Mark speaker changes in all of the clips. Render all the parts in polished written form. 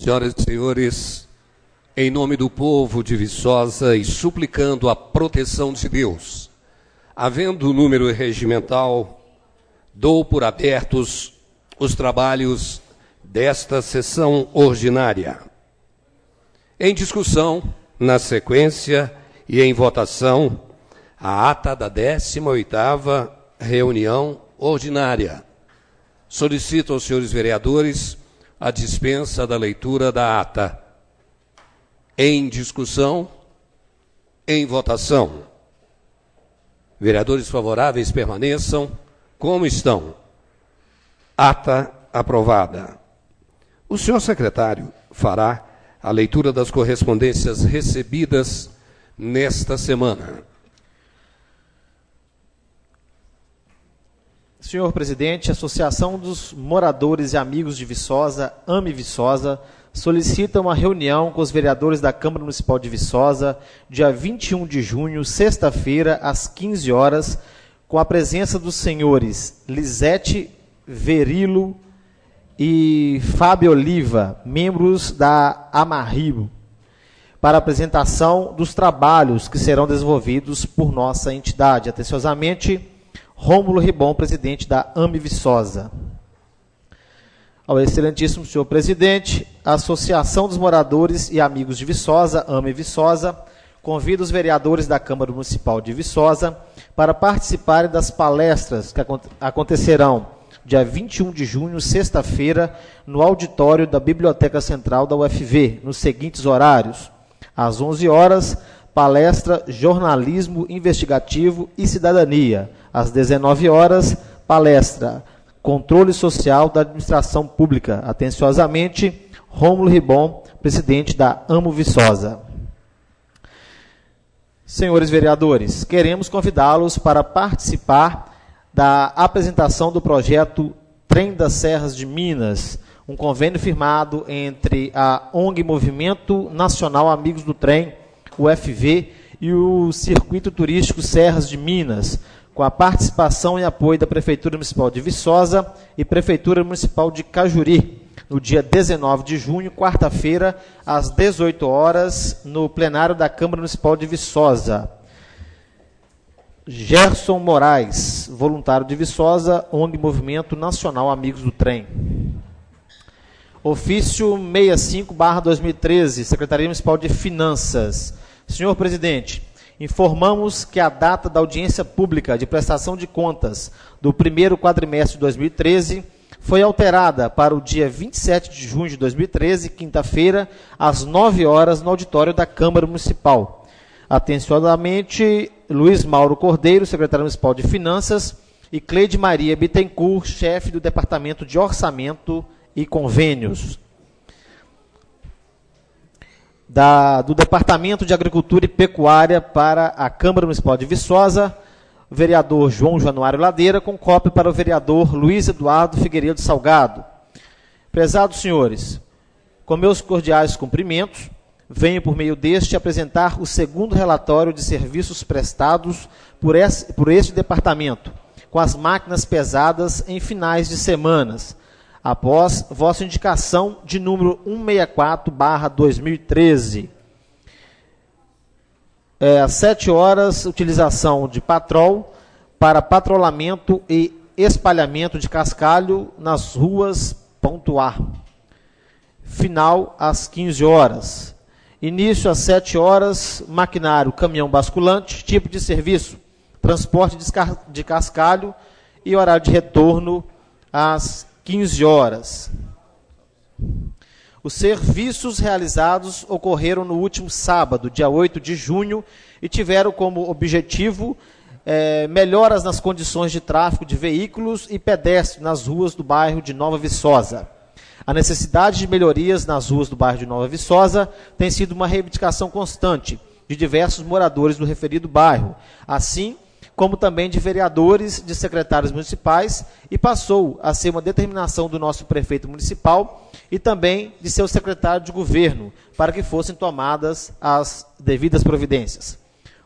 Speaker 1: Senhoras e senhores, em nome do povo de Viçosa e suplicando a proteção de Deus, havendo o número regimental, dou por abertos os trabalhos desta sessão ordinária. Em discussão, na sequência e em votação, a ata da 18ª reunião ordinária. Solicito aos senhores vereadores a dispensa da leitura da ata. Em discussão, em votação. Vereadores favoráveis permaneçam como estão. Ata aprovada. O senhor secretário fará a leitura das correspondências recebidas nesta semana.
Speaker 2: Senhor presidente, a Associação dos Moradores e Amigos de Viçosa, AME Viçosa, solicita uma reunião com os vereadores da Câmara Municipal de Viçosa, dia 21 de junho, sexta-feira, às 15 horas, com a presença dos senhores Lisete Verilo e Fábio Oliva, membros da Amarribo, para apresentação dos trabalhos que serão desenvolvidos por nossa entidade. Atenciosamente, Rômulo Ribon, presidente da AME Viçosa. Ao excelentíssimo senhor presidente, a Associação dos Moradores e Amigos de Viçosa, AME Viçosa, convida os vereadores da Câmara Municipal de Viçosa para participarem das palestras que acontecerão dia 21 de junho, sexta-feira, no auditório da Biblioteca Central da UFV, nos seguintes horários: às 11 horas, palestra Jornalismo Investigativo e Cidadania. Às 19 horas, palestra Controle Social da Administração Pública. Atenciosamente, Rômulo Ribon, presidente da AMO Viçosa. Senhores vereadores, queremos convidá-los para participar da apresentação do projeto Trem das Serras de Minas, um convênio firmado entre a ONG Movimento Nacional Amigos do Trem, o UFV, e o Circuito Turístico Serras de Minas, com a participação e apoio da Prefeitura Municipal de Viçosa e Prefeitura Municipal de Cajuri, no dia 19 de junho, quarta-feira, às 18 horas, no plenário da Câmara Municipal de Viçosa. Gerson Moraes, voluntário de Viçosa, ONG Movimento Nacional Amigos do Trem. Ofício 65/2013, Secretaria Municipal de Finanças. Senhor presidente, informamos que a data da audiência pública de prestação de contas do primeiro quadrimestre de 2013 foi alterada para o dia 27 de junho de 2013, quinta-feira, às 9 horas, no auditório da Câmara Municipal. Atenciosamente, Luiz Mauro Cordeiro, secretário municipal de Finanças, e Cleide Maria Bittencourt, chefe do Departamento de Orçamento e Convênios. Do Departamento de Agricultura e Pecuária para a Câmara Municipal de Viçosa, o vereador João Januário Ladeira, com cópia para o vereador Luiz Eduardo Figueiredo Salgado. Prezados senhores, com meus cordiais cumprimentos, venho por meio deste apresentar o segundo relatório de serviços prestados por este departamento, com as máquinas pesadas em finais de semanas, após vossa indicação de número 164/2013. Às 7 horas, utilização de patrol para patrulhamento e espalhamento de cascalho nas ruas, ponto A. Final, às 15 horas. Início, às 7 horas, maquinário, caminhão basculante, tipo de serviço, transporte de cascalho e horário de retorno, às 15 horas. Os serviços realizados ocorreram no último sábado, dia 8 de junho, e tiveram como objetivo melhoras nas condições de tráfego de veículos e pedestres nas ruas do bairro de Nova Viçosa. A necessidade de melhorias nas ruas do bairro de Nova Viçosa tem sido uma reivindicação constante de diversos moradores do referido bairro, assim como também de vereadores, de secretários municipais, e passou a ser uma determinação do nosso prefeito municipal e também de seu secretário de governo, para que fossem tomadas as devidas providências.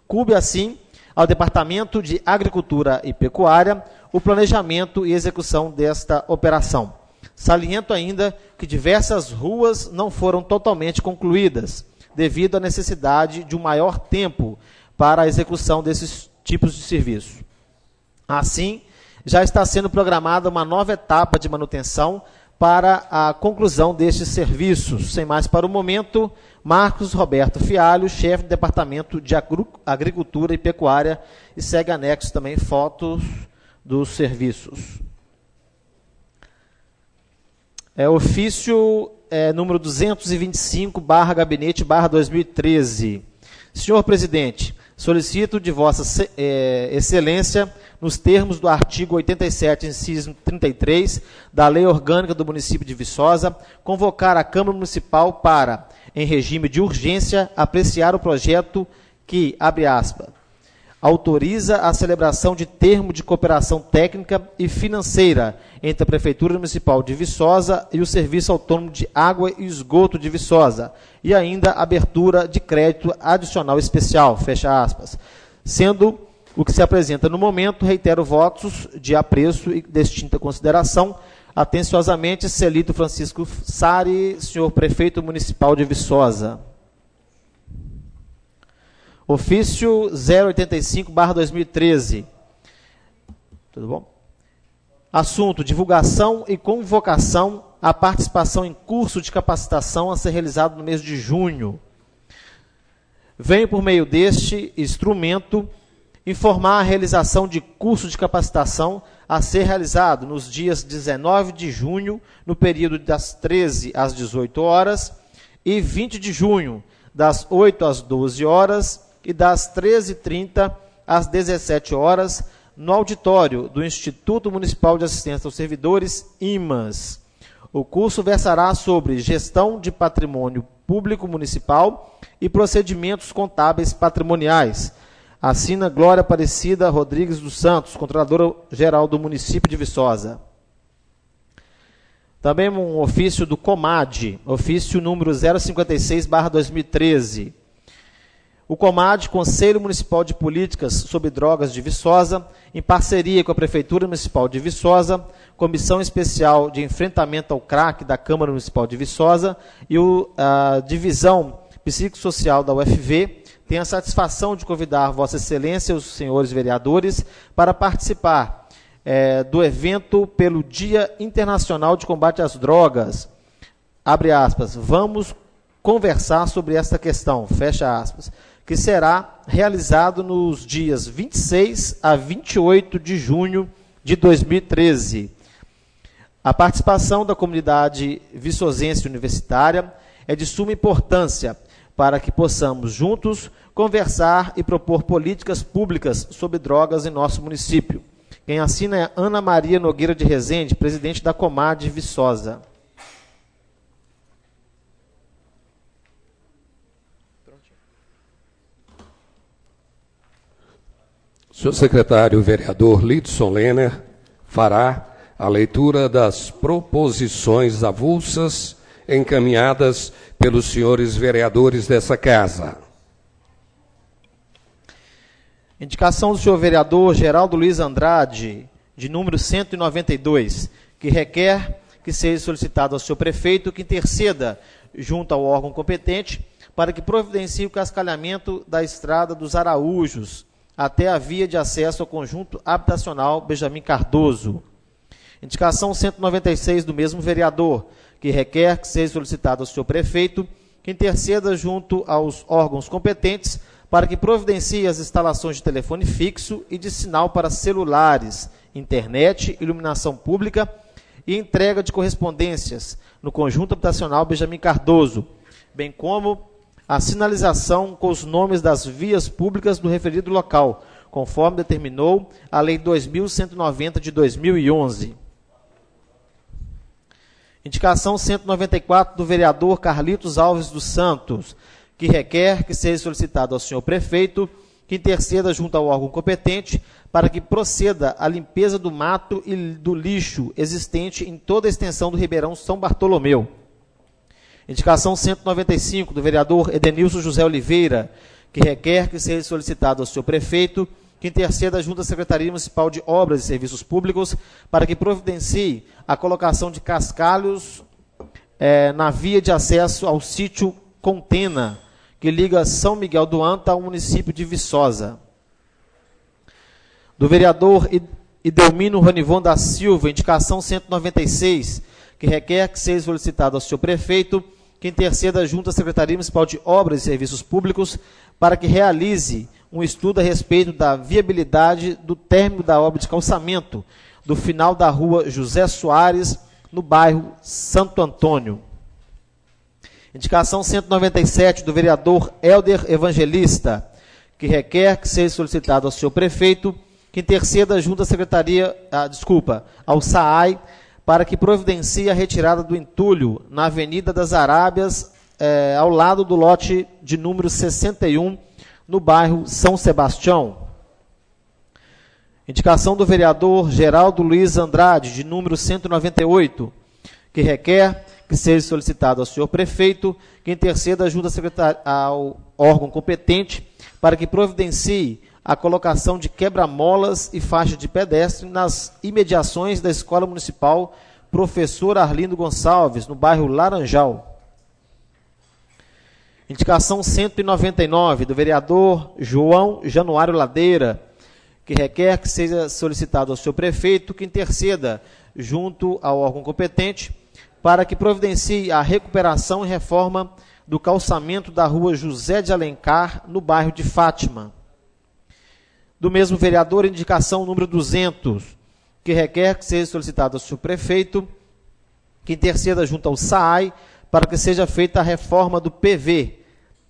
Speaker 2: Coube, assim, ao Departamento de Agricultura e Pecuária o planejamento e execução desta operação. Saliento ainda que diversas ruas não foram totalmente concluídas, devido à necessidade de um maior tempo para a execução desses tipos de serviço. Assim, já está sendo programada uma nova etapa de manutenção para a conclusão destes serviços. Sem mais para o momento, Marcos Roberto Fialho, chefe do Departamento de Agricultura e Pecuária, e segue anexo também fotos dos serviços. Ofício número 225/gabinete/2013. Senhor presidente, solicito de Vossa Excelência, nos termos do artigo 87, inciso 33, da Lei Orgânica do Município de Viçosa, convocar a Câmara Municipal para, em regime de urgência, apreciar o projeto que, abre aspas, autoriza a celebração de termo de cooperação técnica e financeira entre a Prefeitura Municipal de Viçosa e o Serviço Autônomo de Água e Esgoto de Viçosa, e ainda abertura de crédito adicional especial, fecha aspas. Sendo o que se apresenta no momento, reitero votos de apreço e distinta consideração. Atenciosamente, Celito Francisco Sari, senhor Prefeito Municipal de Viçosa. Ofício 085/2013. Tudo bom? Assunto: divulgação e convocação à participação em curso de capacitação a ser realizado no mês de junho. Venho, por meio deste instrumento, informar a realização de curso de capacitação a ser realizado nos dias 19 de junho, no período das 13 às 18 horas, e 20 de junho, das 8 às 12 horas, e das 13h30 às 17 horas, no auditório do Instituto Municipal de Assistência aos Servidores, IMAS. O curso versará sobre gestão de patrimônio público municipal e procedimentos contábeis patrimoniais. Assina Glória Aparecida Rodrigues dos Santos, Controladora-Geral do município de Viçosa. Também um ofício do COMAD, ofício número 056/2013. O COMAD, Conselho Municipal de Políticas sobre Drogas de Viçosa, em parceria com a Prefeitura Municipal de Viçosa, Comissão Especial de Enfrentamento ao Crack da Câmara Municipal de Viçosa e a Divisão Psicossocial da UFV, tem a satisfação de convidar Vossa Excelência e os senhores vereadores para participar do evento pelo Dia Internacional de Combate às Drogas. Abre aspas, vamos conversar sobre esta questão, fecha aspas, que será realizado nos dias 26 a 28 de junho de 2013. A participação da comunidade viçosense universitária é de suma importância para que possamos juntos conversar e propor políticas públicas sobre drogas em nosso município. Quem assina é Ana Maria Nogueira de Rezende, presidente da Comad Viçosa.
Speaker 1: Senhor secretário vereador Lidson Lenner fará a leitura das proposições avulsas encaminhadas pelos senhores vereadores dessa casa.
Speaker 2: Indicação do senhor vereador Geraldo Luiz Andrade, de número 192, que requer que seja solicitado ao senhor prefeito que interceda junto ao órgão competente para que providencie o cascalhamento da estrada dos Araújos até a via de acesso ao conjunto habitacional Benjamin Cardoso. Indicação 196 do mesmo vereador, que requer que seja solicitado ao senhor prefeito que interceda junto aos órgãos competentes para que providencie as instalações de telefone fixo e de sinal para celulares, internet, iluminação pública e entrega de correspondências no conjunto habitacional Benjamin Cardoso, bem como a sinalização com os nomes das vias públicas do referido local, conforme determinou a Lei 2.190 de 2011. Indicação 194 do vereador Carlitos Alves dos Santos, que requer que seja solicitado ao senhor prefeito que interceda junto ao órgão competente para que proceda a limpeza do mato e do lixo existente em toda a extensão do Ribeirão São Bartolomeu. Indicação 195 do vereador Edenilson José Oliveira, que requer que seja solicitado ao senhor prefeito que interceda junto à Secretaria Municipal de Obras e Serviços Públicos para que providencie a colocação de cascalhos na via de acesso ao sítio Contena, que liga São Miguel do Anta ao município de Viçosa. Do vereador Idelmino Ranivon da Silva, indicação 196, que requer que seja solicitado ao senhor prefeito que interceda junto à Secretaria Municipal de Obras e Serviços Públicos para que realize um estudo a respeito da viabilidade do término da obra de calçamento do final da rua José Soares, no bairro Santo Antônio. Indicação 197 do vereador Helder Evangelista, que requer que seja solicitado ao senhor prefeito que interceda junto à ao SAAI, para que providencie a retirada do entulho na Avenida das Arábias, ao lado do lote de número 61, no bairro São Sebastião. Indicação do vereador Geraldo Luiz Andrade, de número 198, que requer que seja solicitado ao senhor prefeito que interceda junto ao órgão competente para que providencie a colocação de quebra-molas e faixa de pedestre nas imediações da Escola Municipal Professor Arlindo Gonçalves, no bairro Laranjal. Indicação 199, do vereador João Januário Ladeira, que requer que seja solicitado ao senhor prefeito que interceda junto ao órgão competente para que providencie a recuperação e reforma do calçamento da rua José de Alencar, no bairro de Fátima. Do mesmo vereador, indicação número 200, que requer que seja solicitado ao senhor prefeito que interceda junto ao SAAI para que seja feita a reforma do PV,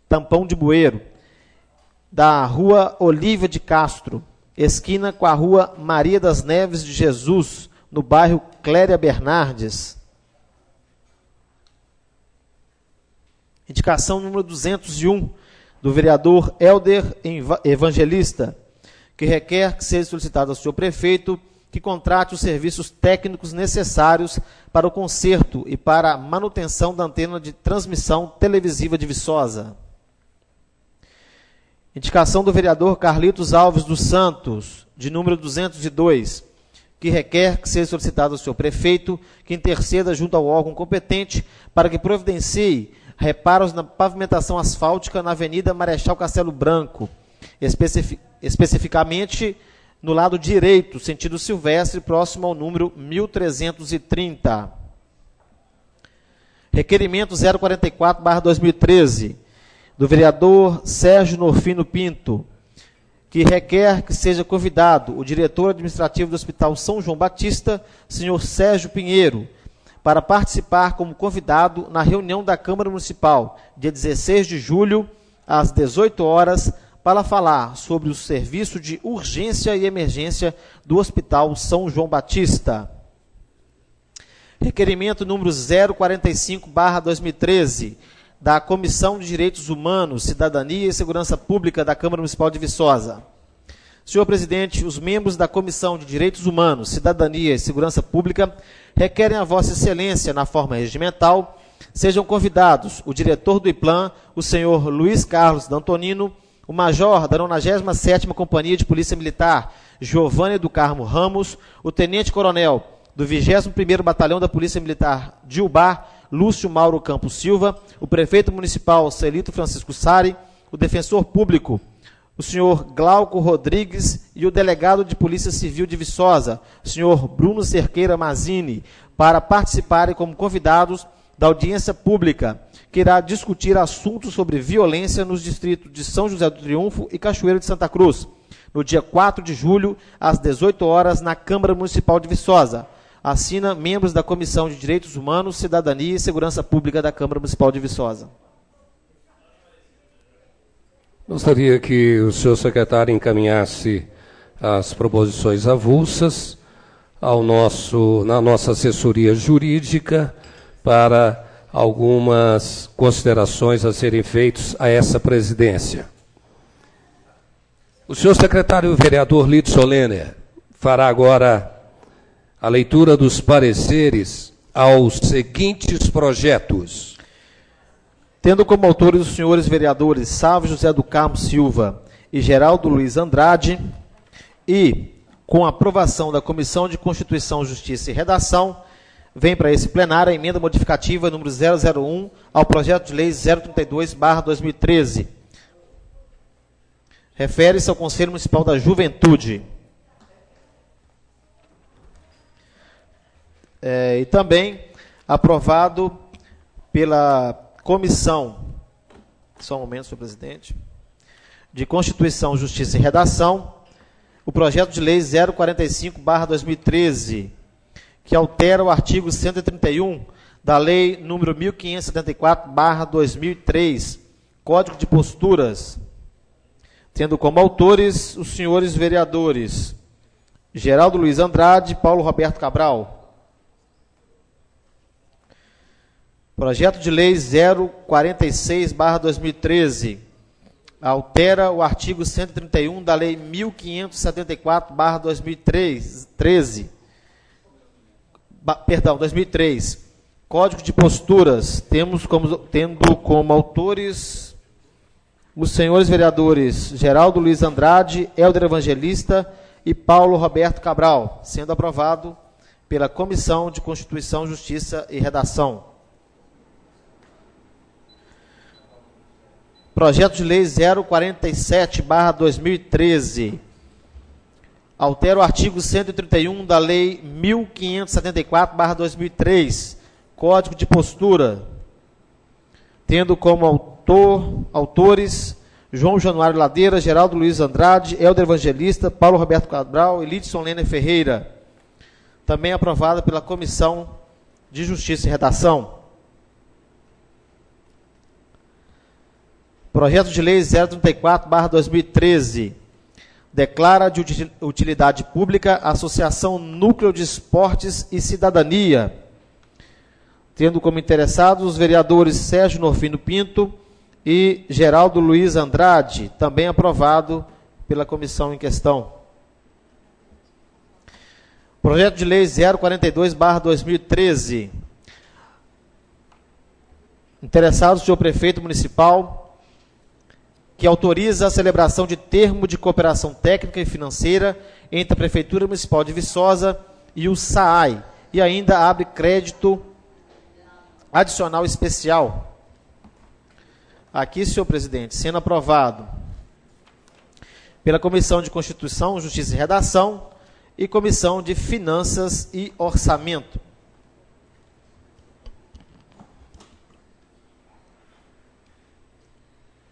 Speaker 2: tampão de bueiro, da rua Olívia de Castro, esquina com a rua Maria das Neves de Jesus, no bairro Cléria Bernardes. Indicação número 201, do vereador Helder Evangelista, que requer que seja solicitado ao senhor prefeito que contrate os serviços técnicos necessários para o conserto e para a manutenção da antena de transmissão televisiva de Viçosa. Indicação do vereador Carlitos Alves dos Santos, de número 202, que requer que seja solicitado ao senhor prefeito que interceda junto ao órgão competente para que providencie reparos na pavimentação asfáltica na Avenida Marechal Castelo Branco, especificamente no lado direito, sentido Silvestre, próximo ao número 1330. Requerimento 044/2013, do vereador Sérgio Norfino Pinto, que requer que seja convidado o diretor administrativo do Hospital São João Batista, senhor Sérgio Pinheiro, para participar como convidado na reunião da Câmara Municipal, dia 16 de julho, às 18 horas, para falar sobre o serviço de urgência e emergência do Hospital São João Batista. Requerimento número 045/2013, da Comissão de Direitos Humanos, Cidadania e Segurança Pública da Câmara Municipal de Viçosa. Senhor presidente, os membros da Comissão de Direitos Humanos, Cidadania e Segurança Pública requerem a Vossa Excelência, na forma regimental, sejam convidados o diretor do IPLAN, o senhor Luiz Carlos D'Antonino, o major da 97ª Companhia de Polícia Militar, Giovanni do Carmo Ramos, o tenente-coronel do 21º Batalhão da Polícia Militar de Ubá, Lúcio Mauro Campos Silva, o prefeito municipal Celito Francisco Sari, o defensor público, o senhor Glauco Rodrigues e o delegado de Polícia Civil de Viçosa, o senhor Bruno Cerqueira Mazini, para participarem como convidados da audiência pública, que irá discutir assuntos sobre violência nos distritos de São José do Triunfo e Cachoeira de Santa Cruz, no dia 4 de julho, às 18 horas, na Câmara Municipal de Viçosa. Assina membros da Comissão de Direitos Humanos, Cidadania e Segurança Pública da Câmara Municipal de Viçosa.
Speaker 1: Gostaria que o senhor secretário encaminhasse as proposições avulsas na nossa assessoria jurídica para algumas considerações a serem feitas a essa presidência. O senhor secretário vereador Lito Solener fará agora a leitura dos pareceres aos seguintes projetos.
Speaker 2: Tendo como autores os senhores vereadores Sávio José do Carmo Silva e Geraldo Luiz Andrade, e, com a aprovação da Comissão de Constituição, Justiça e Redação, vem para esse plenário a emenda modificativa número 001 ao projeto de lei 032/2013. Refere-se ao Conselho Municipal da Juventude. E também aprovado pela Comissão, só um momento, senhor presidente, de Constituição, Justiça e Redação, o projeto de lei 045/2013, que altera o artigo 131 da lei número 1574/2003, Código de Posturas, tendo como autores os senhores vereadores Geraldo Luiz Andrade e Paulo Roberto Cabral. Projeto de lei 046/2013 altera o artigo 131 da lei 1574/2003, 2003, Código de Posturas, tendo como autores os senhores vereadores Geraldo Luiz Andrade, Helder Evangelista e Paulo Roberto Cabral, sendo aprovado pela Comissão de Constituição, Justiça e Redação. Projeto de lei 047/2013 altera o artigo 131 da lei 1574/2003, Código de Postura, tendo como autores João Januário Ladeira, Geraldo Luiz Andrade, Helder Evangelista, Paulo Roberto Cabral e Lidson Lêner Ferreira, também aprovada pela Comissão de Justiça e Redação. Projeto de lei 034/2013 declara de utilidade pública a Associação Núcleo de Esportes e Cidadania, tendo como interessados os vereadores Sérgio Norfino Pinto e Geraldo Luiz Andrade, também aprovado pela comissão em questão. Projeto de lei 042/2013. Interessados, senhor prefeito municipal, que autoriza a celebração de termo de cooperação técnica e financeira entre a Prefeitura Municipal de Viçosa e o SAAI, e ainda abre crédito adicional especial. Aqui, senhor presidente, sendo aprovado pela Comissão de Constituição, Justiça e Redação e Comissão de Finanças e Orçamento.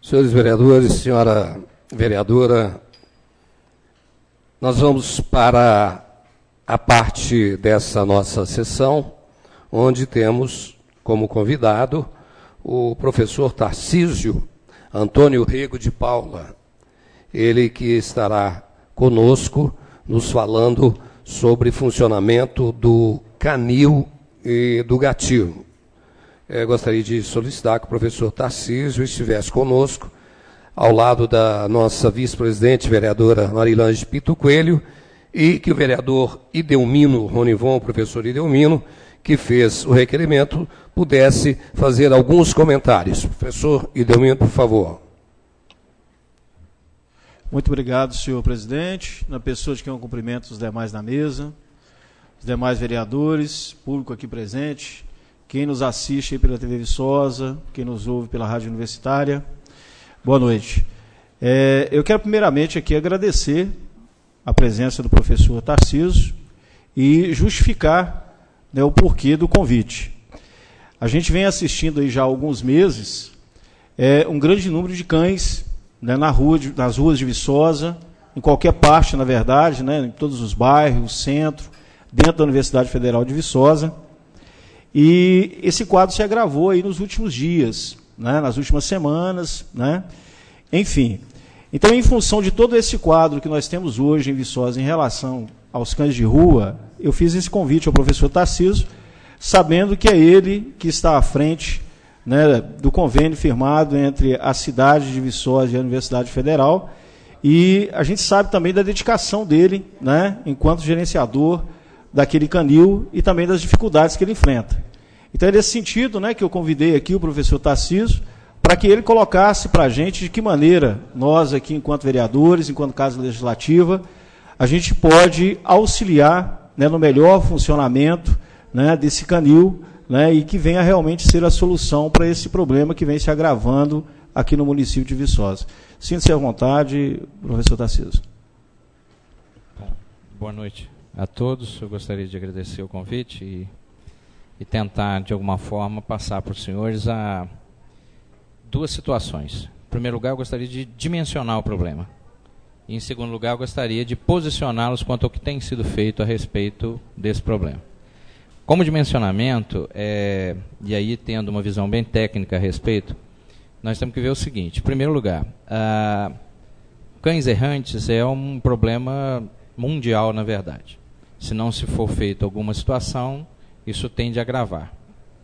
Speaker 1: Senhores vereadores, senhora vereadora, nós vamos para a parte dessa nossa sessão, onde temos como convidado o professor Tarcísio Antônio Rego de Paula, ele que estará conosco, nos falando sobre funcionamento do canil e do gatil. Gostaria de solicitar que o professor Tarcísio estivesse conosco, ao lado da nossa vice-presidente, vereadora Marilange Pinto Coelho, e que o vereador Idelmino Ronivon, o professor Idelmino, que fez o requerimento, pudesse fazer alguns comentários. Professor Idelmino, por favor.
Speaker 3: Muito obrigado, senhor presidente. Na pessoa de quem eu cumprimento os demais na mesa, os demais vereadores, público aqui presente, quem nos assiste aí pela TV Viçosa, quem nos ouve pela Rádio Universitária, boa noite. Eu quero primeiramente aqui agradecer a presença do professor Tarcísio e justificar, né, o porquê do convite. A gente vem assistindo aí já há alguns meses um grande número de cães, né, nas ruas de Viçosa, em qualquer parte, na verdade, né, em todos os bairros, centro, dentro da Universidade Federal de Viçosa. E esse quadro se agravou aí nos últimos dias, né, nas últimas semanas, né? Enfim. Então, em função de todo esse quadro que nós temos hoje em Viçosa em relação aos cães de rua, eu fiz esse convite ao professor Tarcísio, sabendo que é ele que está à frente, né, do convênio firmado entre a cidade de Viçosa e a Universidade Federal, e a gente sabe também da dedicação dele, né, enquanto gerenciador daquele canil e também das dificuldades que ele enfrenta. Então é nesse sentido, né, que eu convidei aqui o professor Tarcísio para que ele colocasse para a gente de que maneira nós aqui, enquanto vereadores, enquanto Casa Legislativa, a gente pode auxiliar, né, no melhor funcionamento, né, desse canil, né, e que venha realmente ser a solução para esse problema que vem se agravando aqui no município de Viçosa. Sinta-se à vontade, professor Tarcísio.
Speaker 4: Boa noite a todos. Eu gostaria de agradecer o convite e tentar, de alguma forma, passar para os senhores a duas situações. Em primeiro lugar, eu gostaria de dimensionar o problema. E, em segundo lugar, eu gostaria de posicioná-los quanto ao que tem sido feito a respeito desse problema. Como dimensionamento, e aí tendo uma visão bem técnica a respeito, nós temos que ver o seguinte. Em primeiro lugar, cães errantes é um problema mundial, na verdade. Se não se for feita alguma situação, isso tende a agravar.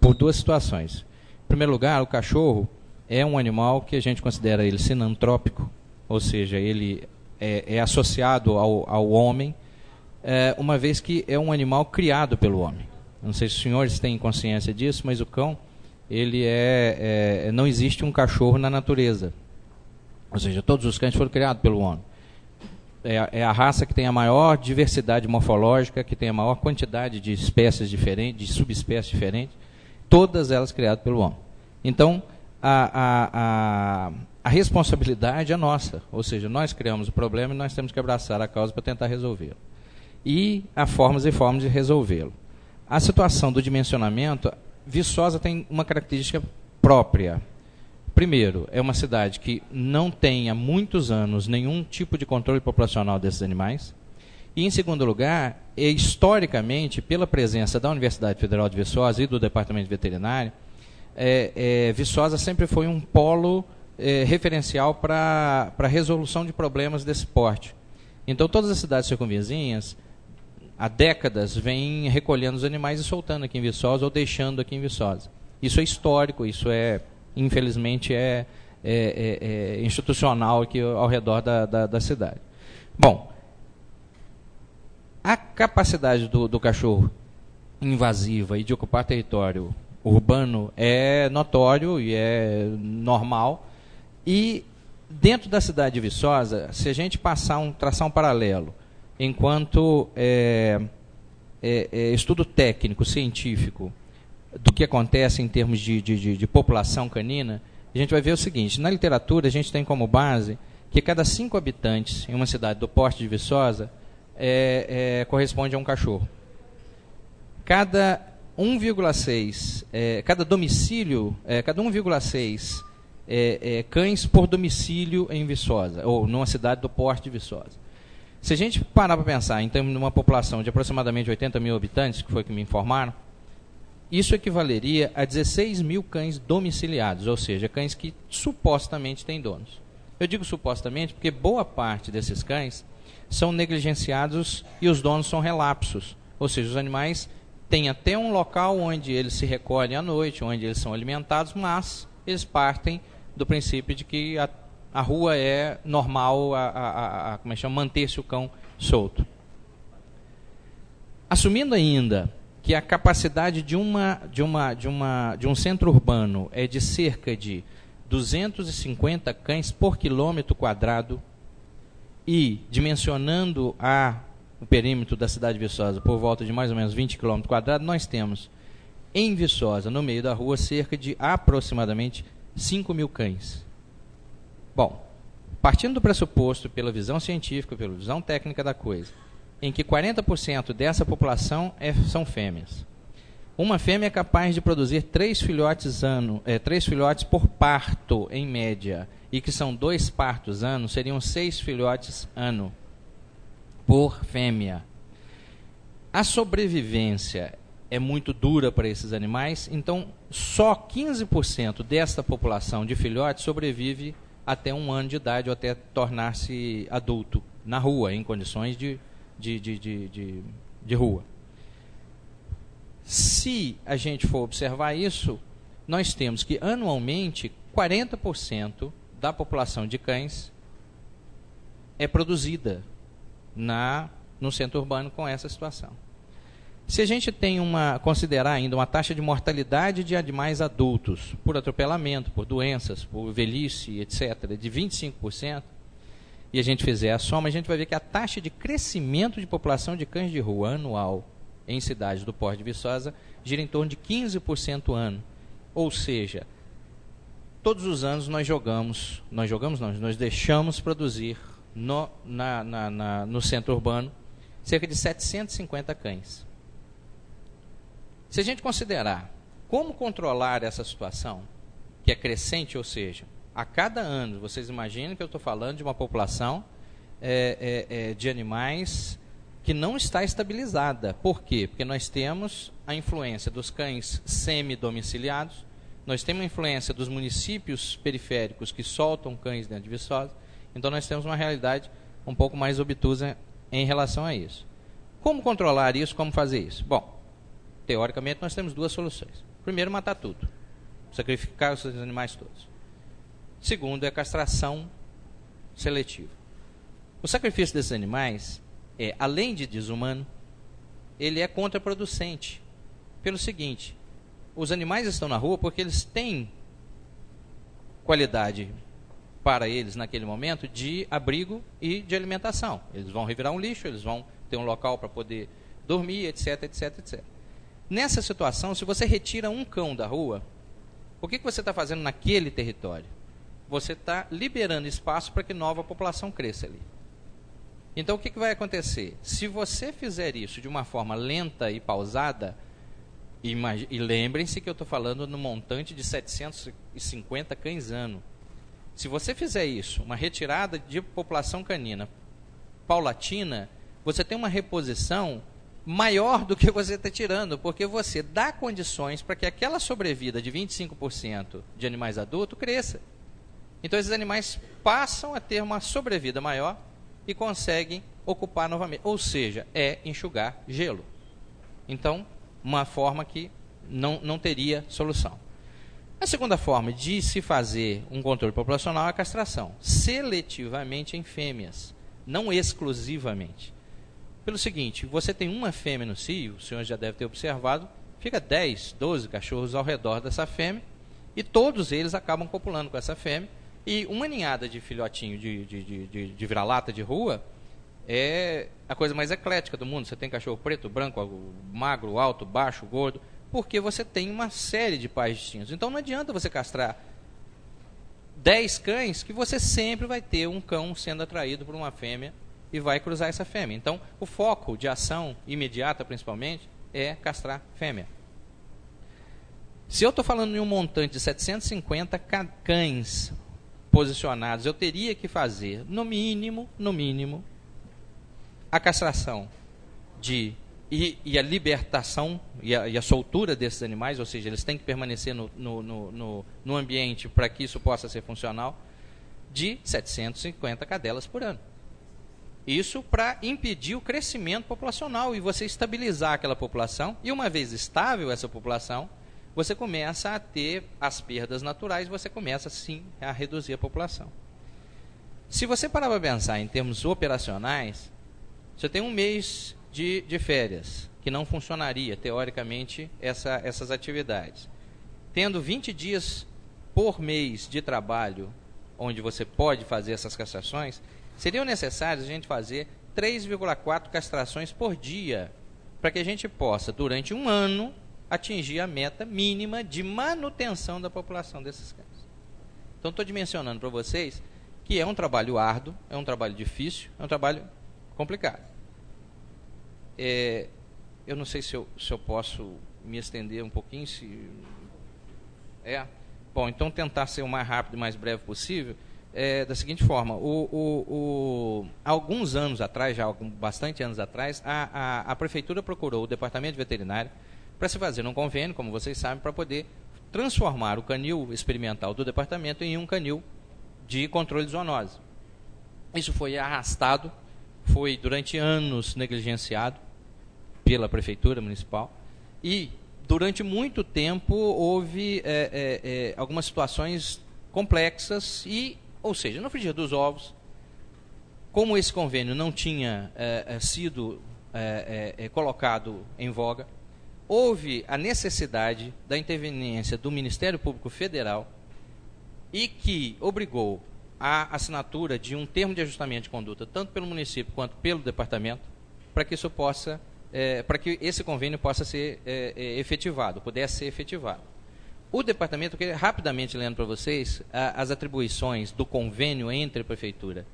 Speaker 4: Por duas situações. Em primeiro lugar, o cachorro é um animal que a gente considera ele sinantrópico, ou seja, ele é associado ao homem, uma vez que é um animal criado pelo homem. Não sei se os senhores têm consciência disso, mas o cão, ele não existe um cachorro na natureza. Ou seja, todos os cães foram criados pelo homem. É a raça que tem a maior diversidade morfológica, que tem a maior quantidade de espécies diferentes, de subespécies diferentes, todas elas criadas pelo homem. Então, a responsabilidade é nossa, ou seja, nós criamos o problema e nós temos que abraçar a causa para tentar resolvê-lo. E há formas e formas de resolvê-lo. A situação do dimensionamento, Viçosa tem uma característica própria. Primeiro, é uma cidade que não tem há muitos anos nenhum tipo de controle populacional desses animais. E, em segundo lugar, historicamente, pela presença da Universidade Federal de Viçosa e do Departamento de Veterinária, Viçosa sempre foi um polo referencial para a resolução de problemas desse porte. Então, todas as cidades circunvizinhas, há décadas, vêm recolhendo os animais e soltando aqui em Viçosa ou deixando aqui em Viçosa. Isso é histórico, isso infelizmente, institucional aqui ao redor da cidade. Bom, a capacidade do cachorro invasiva e de ocupar território urbano é notório e é normal. E dentro da cidade de Viçosa, se a gente traçar um paralelo, enquanto estudo técnico, científico, do que acontece em termos de população canina, a gente vai ver o seguinte: na literatura a gente tem como base que cada 5 habitantes em uma cidade do porte de Viçosa corresponde a um cachorro. Cada 1,6 cada domicílio, cada 1,6 cães por domicílio em Viçosa, ou numa cidade do porte de Viçosa. Se a gente parar para pensar em termos de uma população de aproximadamente 80 mil habitantes, que foi que me informaram, isso equivaleria a 16 mil cães domiciliados, ou seja, cães que supostamente têm donos. Eu digo supostamente porque boa parte desses cães são negligenciados e os donos são relapsos, ou seja, os animais têm até um local onde eles se recolhem à noite, onde eles são alimentados, mas eles partem do princípio de que a rua é normal, como é que chama, manter-se o cão solto. Assumindo ainda que a capacidade de um centro urbano é de cerca de 250 cães por quilômetro quadrado, e dimensionando o perímetro da cidade de Viçosa por volta de mais ou menos 20 km quadrados, nós temos em Viçosa, no meio da rua, cerca de aproximadamente 5 mil cães. Bom, partindo do pressuposto, pela visão científica, pela visão técnica da coisa, em que 40% dessa população são fêmeas. Uma fêmea é capaz de produzir 3 filhotes por parto, em média, e que são 2 partos ano, seriam 6 filhotes ano por fêmea. A sobrevivência é muito dura para esses animais, então só 15% desta população de filhotes sobrevive até 1 ano de idade ou até tornar-se adulto na rua, em condições de rua. Se a gente for observar isso, nós temos que anualmente 40% da população de cães é produzida no centro urbano com essa situação. Se a gente tem considerar ainda uma taxa de mortalidade de animais adultos por atropelamento, por doenças, por velhice, etc., de 25%, e a gente fizer a soma, a gente vai ver que a taxa de crescimento de população de cães de rua anual em cidades do Porto de Viçosa gira em torno de 15% ano. Ou seja, todos os anos nós deixamos produzir no centro urbano cerca de 750 cães. Se a gente considerar como controlar essa situação, que é crescente, ou seja, a cada ano, vocês imaginam que eu estou falando de uma população de animais que não está estabilizada. Por quê? Porque nós temos a influência dos cães semi-domiciliados, nós temos a influência dos municípios periféricos que soltam cães dentro de Viçosa, então nós temos uma realidade um pouco mais obtusa em relação a isso. Como controlar isso? Como fazer isso? Bom, teoricamente nós temos duas soluções. Primeiro, matar tudo, sacrificar os animais todos. Segundo, é a castração seletiva. O sacrifício desses animais além de desumano, ele é contraproducente. Pelo seguinte, os animais estão na rua porque eles têm qualidade para eles naquele momento de abrigo e de alimentação. Eles vão revirar um lixo, eles vão ter um local para poder dormir, etc, etc, etc. Nessa situação, se você retira um cão da rua, o que você está fazendo naquele território? Você está liberando espaço para que nova população cresça ali. Então, o que vai acontecer? Se você fizer isso de uma forma lenta e pausada, e lembrem-se que eu estou falando no montante de 750 cães ano. Se você fizer isso, uma retirada de população canina paulatina, você tem uma reposição maior do que você está tirando, porque você dá condições para que aquela sobrevida de 25% de animais adultos cresça. Então, esses animais passam a ter uma sobrevida maior e conseguem ocupar novamente. Ou seja, é enxugar gelo. Então, uma forma que não teria solução. A segunda forma de se fazer um controle populacional é a castração, seletivamente em fêmeas, não exclusivamente. Pelo seguinte, você tem uma fêmea no cio, o senhor já deve ter observado, fica 10, 12 cachorros ao redor dessa fêmea, e todos eles acabam copulando com essa fêmea. E uma ninhada de filhotinho de vira-lata de rua é a coisa mais eclética do mundo. Você tem cachorro preto, branco, magro, alto, baixo, gordo, porque você tem uma série de pais distintos. Então não adianta você castrar 10 cães que você sempre vai ter um cão sendo atraído por uma fêmea e vai cruzar essa fêmea. Então o foco de ação imediata, principalmente, é castrar fêmea. Se eu estou falando em um montante de 750 cães posicionados, eu teria que fazer, no mínimo, a castração e a libertação e a soltura desses animais, ou seja, eles têm que permanecer no ambiente para que isso possa ser funcional, de 750 cadelas por ano. Isso para impedir o crescimento populacional e você estabilizar aquela população, e uma vez estável essa população, você começa a ter as perdas naturais, você começa, sim, a reduzir a população. Se você parar para pensar em termos operacionais, você tem um mês de férias, que não funcionaria, teoricamente, essas atividades. Tendo 20 dias por mês de trabalho, onde você pode fazer essas castrações, seriam necessários a gente fazer 3,4 castrações por dia, para que a gente possa, durante um ano, atingir a meta mínima de manutenção da população desses cães. Então, estou dimensionando para vocês que é um trabalho árduo, é um trabalho difícil, é um trabalho complicado. Eu não sei se eu posso me estender um pouquinho. Bom, então tentar ser o mais rápido e mais breve possível. Da seguinte forma, alguns anos atrás, já bastante anos atrás, a Prefeitura procurou o Departamento de Veterinária para se fazer um convênio, como vocês sabem, para poder transformar o canil experimental do departamento em um canil de controle de zoonose. Isso foi arrastado, foi durante anos negligenciado pela Prefeitura Municipal e durante muito tempo houve algumas situações complexas ou seja, no frigir dos ovos, como esse convênio não tinha sido colocado em voga, houve a necessidade da interveniência do Ministério Público Federal e que obrigou a assinatura de um termo de ajustamento de conduta, tanto pelo município quanto pelo departamento, para que isso possa, para que esse convênio possa ser efetivado, pudesse ser efetivado. O departamento, eu queria rapidamente lendo para vocês as atribuições do convênio entre a prefeitura.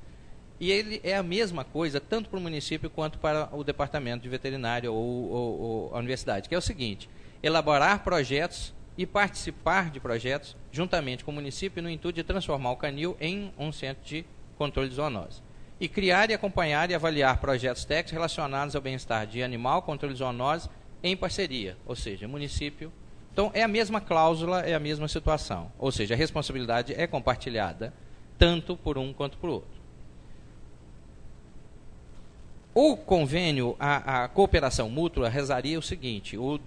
Speaker 4: E ele é a mesma coisa tanto para o município quanto para o departamento de veterinária ou a universidade, que é o seguinte: elaborar projetos e participar de projetos juntamente com o município no intuito de transformar o canil em um centro de controle de zoonose. E criar e acompanhar e avaliar projetos técnicos relacionados ao bem-estar de animal, controle de zoonose, em parceria, ou seja, município. Então, é a mesma cláusula, é a mesma situação. Ou seja, a responsabilidade é compartilhada, tanto por um quanto por outro. O convênio, a cooperação mútua, rezaria o seguinte: o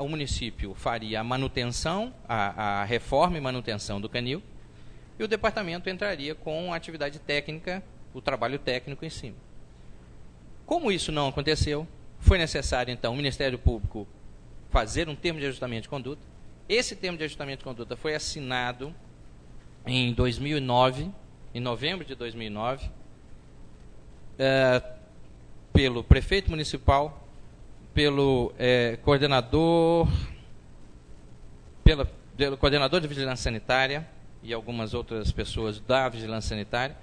Speaker 4: município faria a manutenção, a reforma e manutenção do canil, e o departamento entraria com a atividade técnica, o trabalho técnico em cima. Como isso não aconteceu, foi necessário, então, o Ministério Público fazer um termo de ajustamento de conduta. Esse termo de ajustamento de conduta foi assinado em 2009, em novembro de 2009, pelo prefeito municipal, pelo coordenador de vigilância sanitária e algumas outras pessoas da vigilância sanitária,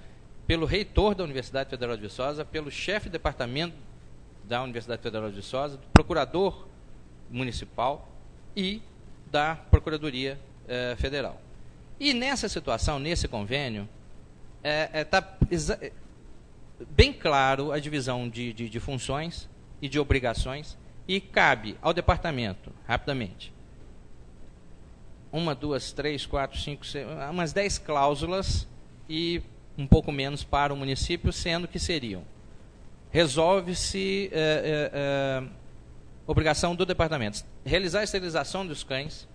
Speaker 4: pelo reitor da Universidade Federal de Viçosa, pelo chefe de departamento da Universidade Federal de Viçosa, do procurador municipal e da Procuradoria Federal. E nessa situação, nesse convênio, está bem claro a divisão de funções e de obrigações, e cabe ao departamento, rapidamente, 1, 2, 3, 4, 5, 6, umas 10 cláusulas e um pouco menos para o município, sendo que seriam: resolve-se obrigação do departamento realizar a esterilização dos cães,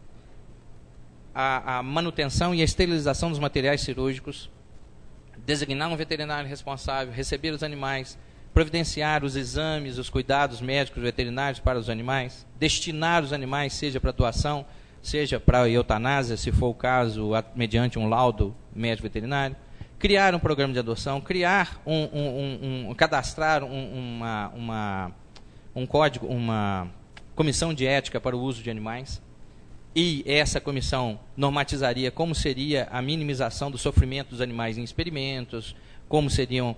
Speaker 4: a manutenção e a esterilização dos materiais cirúrgicos, designar um veterinário responsável, receber os animais, providenciar os exames, os cuidados médicos veterinários para os animais, destinar os animais, seja para doação, seja para eutanásia, se for o caso, mediante um laudo médico veterinário, criar um programa de adoção, criar cadastrar um código, uma comissão de ética para o uso de animais, e essa comissão normatizaria como seria a minimização do sofrimento dos animais em experimentos, como seriam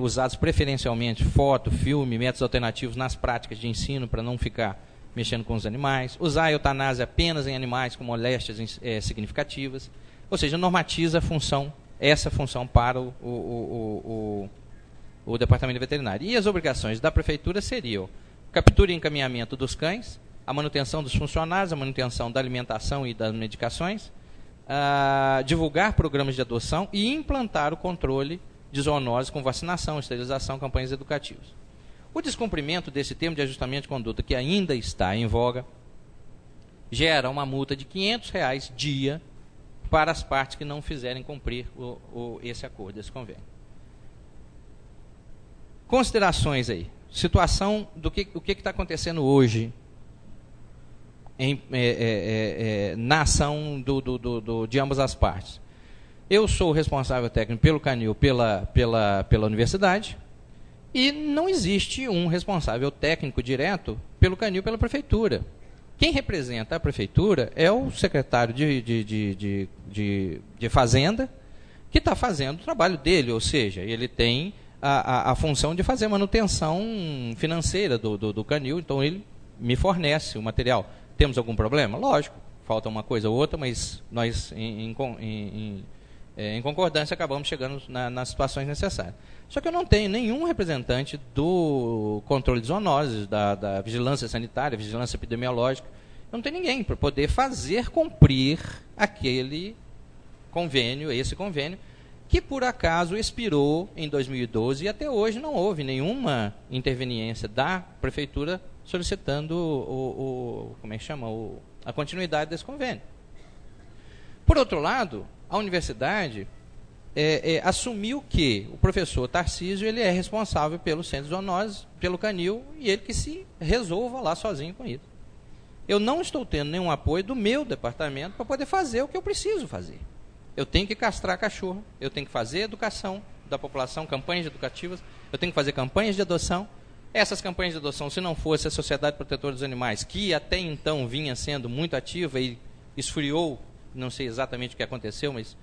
Speaker 4: usados preferencialmente foto, filme, métodos alternativos nas práticas de ensino para não ficar mexendo com os animais, usar a eutanásia apenas em animais com moléstias significativas, ou seja, normatiza essa função para o departamento veterinário. E as obrigações da prefeitura seriam: captura e encaminhamento dos cães, a manutenção dos funcionários, a manutenção da alimentação e das medicações, divulgar programas de adoção e implantar o controle de zoonose com vacinação, esterilização, campanhas educativas. O descumprimento desse termo de ajustamento de conduta, que ainda está em voga, gera uma multa de R$500 dia para as partes que não fizerem cumprir esse acordo, esse convênio. Considerações aí. Situação do o que está acontecendo hoje na ação de ambas as partes. Eu sou o responsável técnico pelo canil, pela universidade, e não existe um responsável técnico direto pelo canil pela prefeitura. Quem representa a prefeitura é o secretário de Fazenda, que está fazendo o trabalho dele, ou seja, ele tem a função de fazer manutenção financeira do canil, então ele me fornece o material. Temos algum problema? Lógico, falta uma coisa ou outra, mas nós, em concordância, acabamos chegando nas situações necessárias. Só que eu não tenho nenhum representante do controle de zoonoses, da vigilância sanitária, vigilância epidemiológica. Eu não tenho ninguém para poder fazer cumprir aquele convênio, esse convênio, que por acaso expirou em 2012 e até hoje não houve nenhuma interveniência da prefeitura solicitando a continuidade desse convênio. Por outro lado, a universidade assumiu que o professor Tarcísio ele é responsável pelo centro de zoonose, pelo canil, e ele que se resolva lá sozinho com isso. Eu não estou tendo nenhum apoio do meu departamento para poder fazer o que eu preciso fazer. eu tenho que castrar cachorro, eu tenho que fazer educação da população, campanhas educativas, eu tenho que fazer campanhas de adoção. Essas campanhas de adoção, se não fosse a Sociedade Protetora dos Animais, que até então vinha sendo muito ativa e esfriou, não sei exatamente o que aconteceu, mas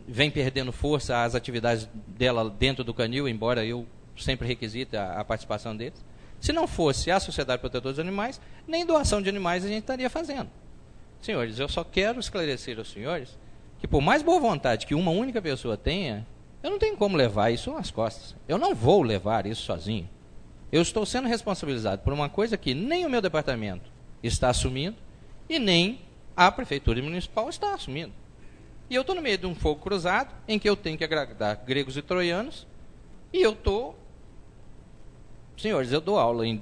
Speaker 4: vem perdendo força as atividades dela dentro do canil, embora eu sempre requisite a participação deles. Se não fosse a Sociedade Protetora dos Animais, nem doação de animais a gente estaria fazendo. Senhores, eu só quero esclarecer aos senhores que, por mais boa vontade que uma única pessoa tenha, eu não tenho como levar isso nas costas. Eu não vou levar isso sozinho. Eu estou sendo responsabilizado por uma coisa que nem o meu departamento está assumindo e nem a Prefeitura Municipal está assumindo. E eu estou no meio de um fogo cruzado em que eu tenho que agradar gregos e troianos e eu estou... Senhores, eu dou aula em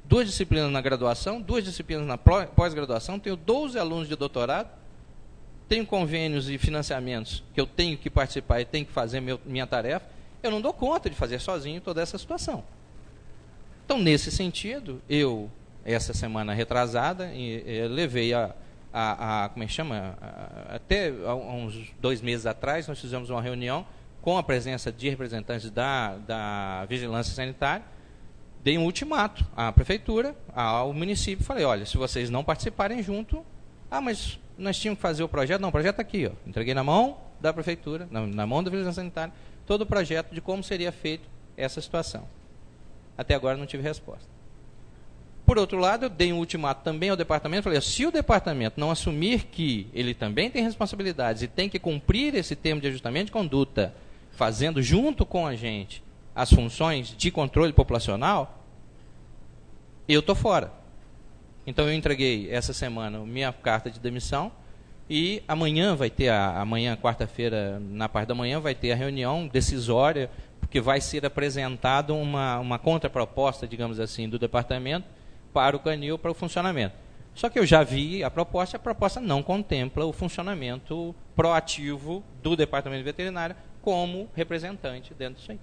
Speaker 4: 2 disciplinas na graduação, 2 disciplinas na pós-graduação, tenho 12 alunos de doutorado, tenho convênios e financiamentos que eu tenho que participar e tenho que fazer minha tarefa. Eu não dou conta de fazer sozinho toda essa situação. Então, nesse sentido, eu, essa semana retrasada, levei como é que chama? Até uns 2 meses atrás, nós fizemos uma reunião com a presença de representantes da Vigilância Sanitária, dei um ultimato à Prefeitura, ao município, falei, olha, se vocês não participarem junto, mas nós tínhamos que fazer o projeto, não, o projeto está aqui, ó, entreguei na mão da Prefeitura, na mão da Vigilância Sanitária, todo o projeto de como seria feito essa situação. Até agora não tive resposta. Por outro lado, eu dei um ultimato também ao departamento, falei, se o departamento não assumir que ele também tem responsabilidades e tem que cumprir esse termo de ajustamento de conduta, fazendo junto com a gente as funções de controle populacional, eu estou fora. Então eu entreguei essa semana minha carta de demissão e amanhã vai ter, amanhã, quarta-feira, na parte da manhã, vai ter a reunião decisória, porque vai ser apresentada uma contraproposta, digamos assim, do departamento para o canil, para o funcionamento. Só que eu já vi a proposta não contempla o funcionamento proativo do departamento de veterinária como representante dentro disso aí.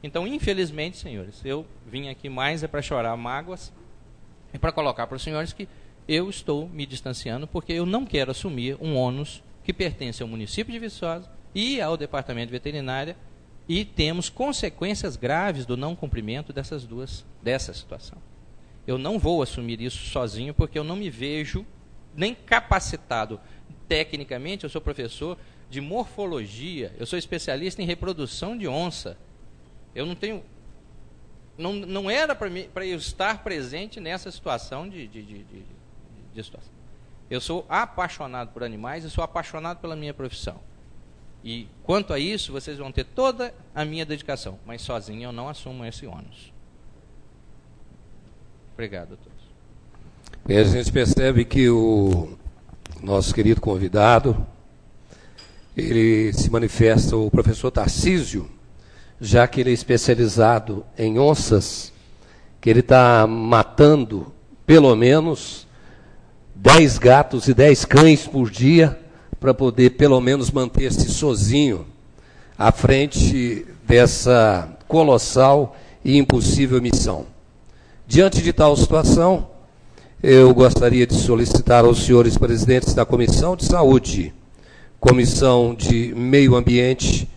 Speaker 4: Então, infelizmente, senhores, eu vim aqui mais para chorar mágoas e para colocar para os senhores que eu estou me distanciando porque eu não quero assumir um ônus que pertence ao município de Viçosa e ao departamento de veterinária e temos consequências graves do não cumprimento dessa situação. Eu não vou assumir isso sozinho porque eu não me vejo nem capacitado tecnicamente. Eu sou professor de morfologia, eu sou especialista em reprodução de onça. Eu não tenho... Não era para eu estar presente nessa situação de situação. Eu sou apaixonado por animais e sou apaixonado pela minha profissão. E quanto a isso, vocês vão ter toda a minha dedicação, mas sozinho eu não assumo esse ônus. Obrigado a todos.
Speaker 1: Bem, a gente percebe que o nosso querido convidado, ele se manifesta, o professor Tarcísio, já que ele é especializado em onças, que ele está matando pelo menos 10 gatos e 10 cães por dia para poder pelo menos manter-se sozinho à frente dessa colossal e impossível missão. Diante de tal situação, eu gostaria de solicitar aos senhores presidentes da Comissão de Saúde, Comissão de Meio Ambiente,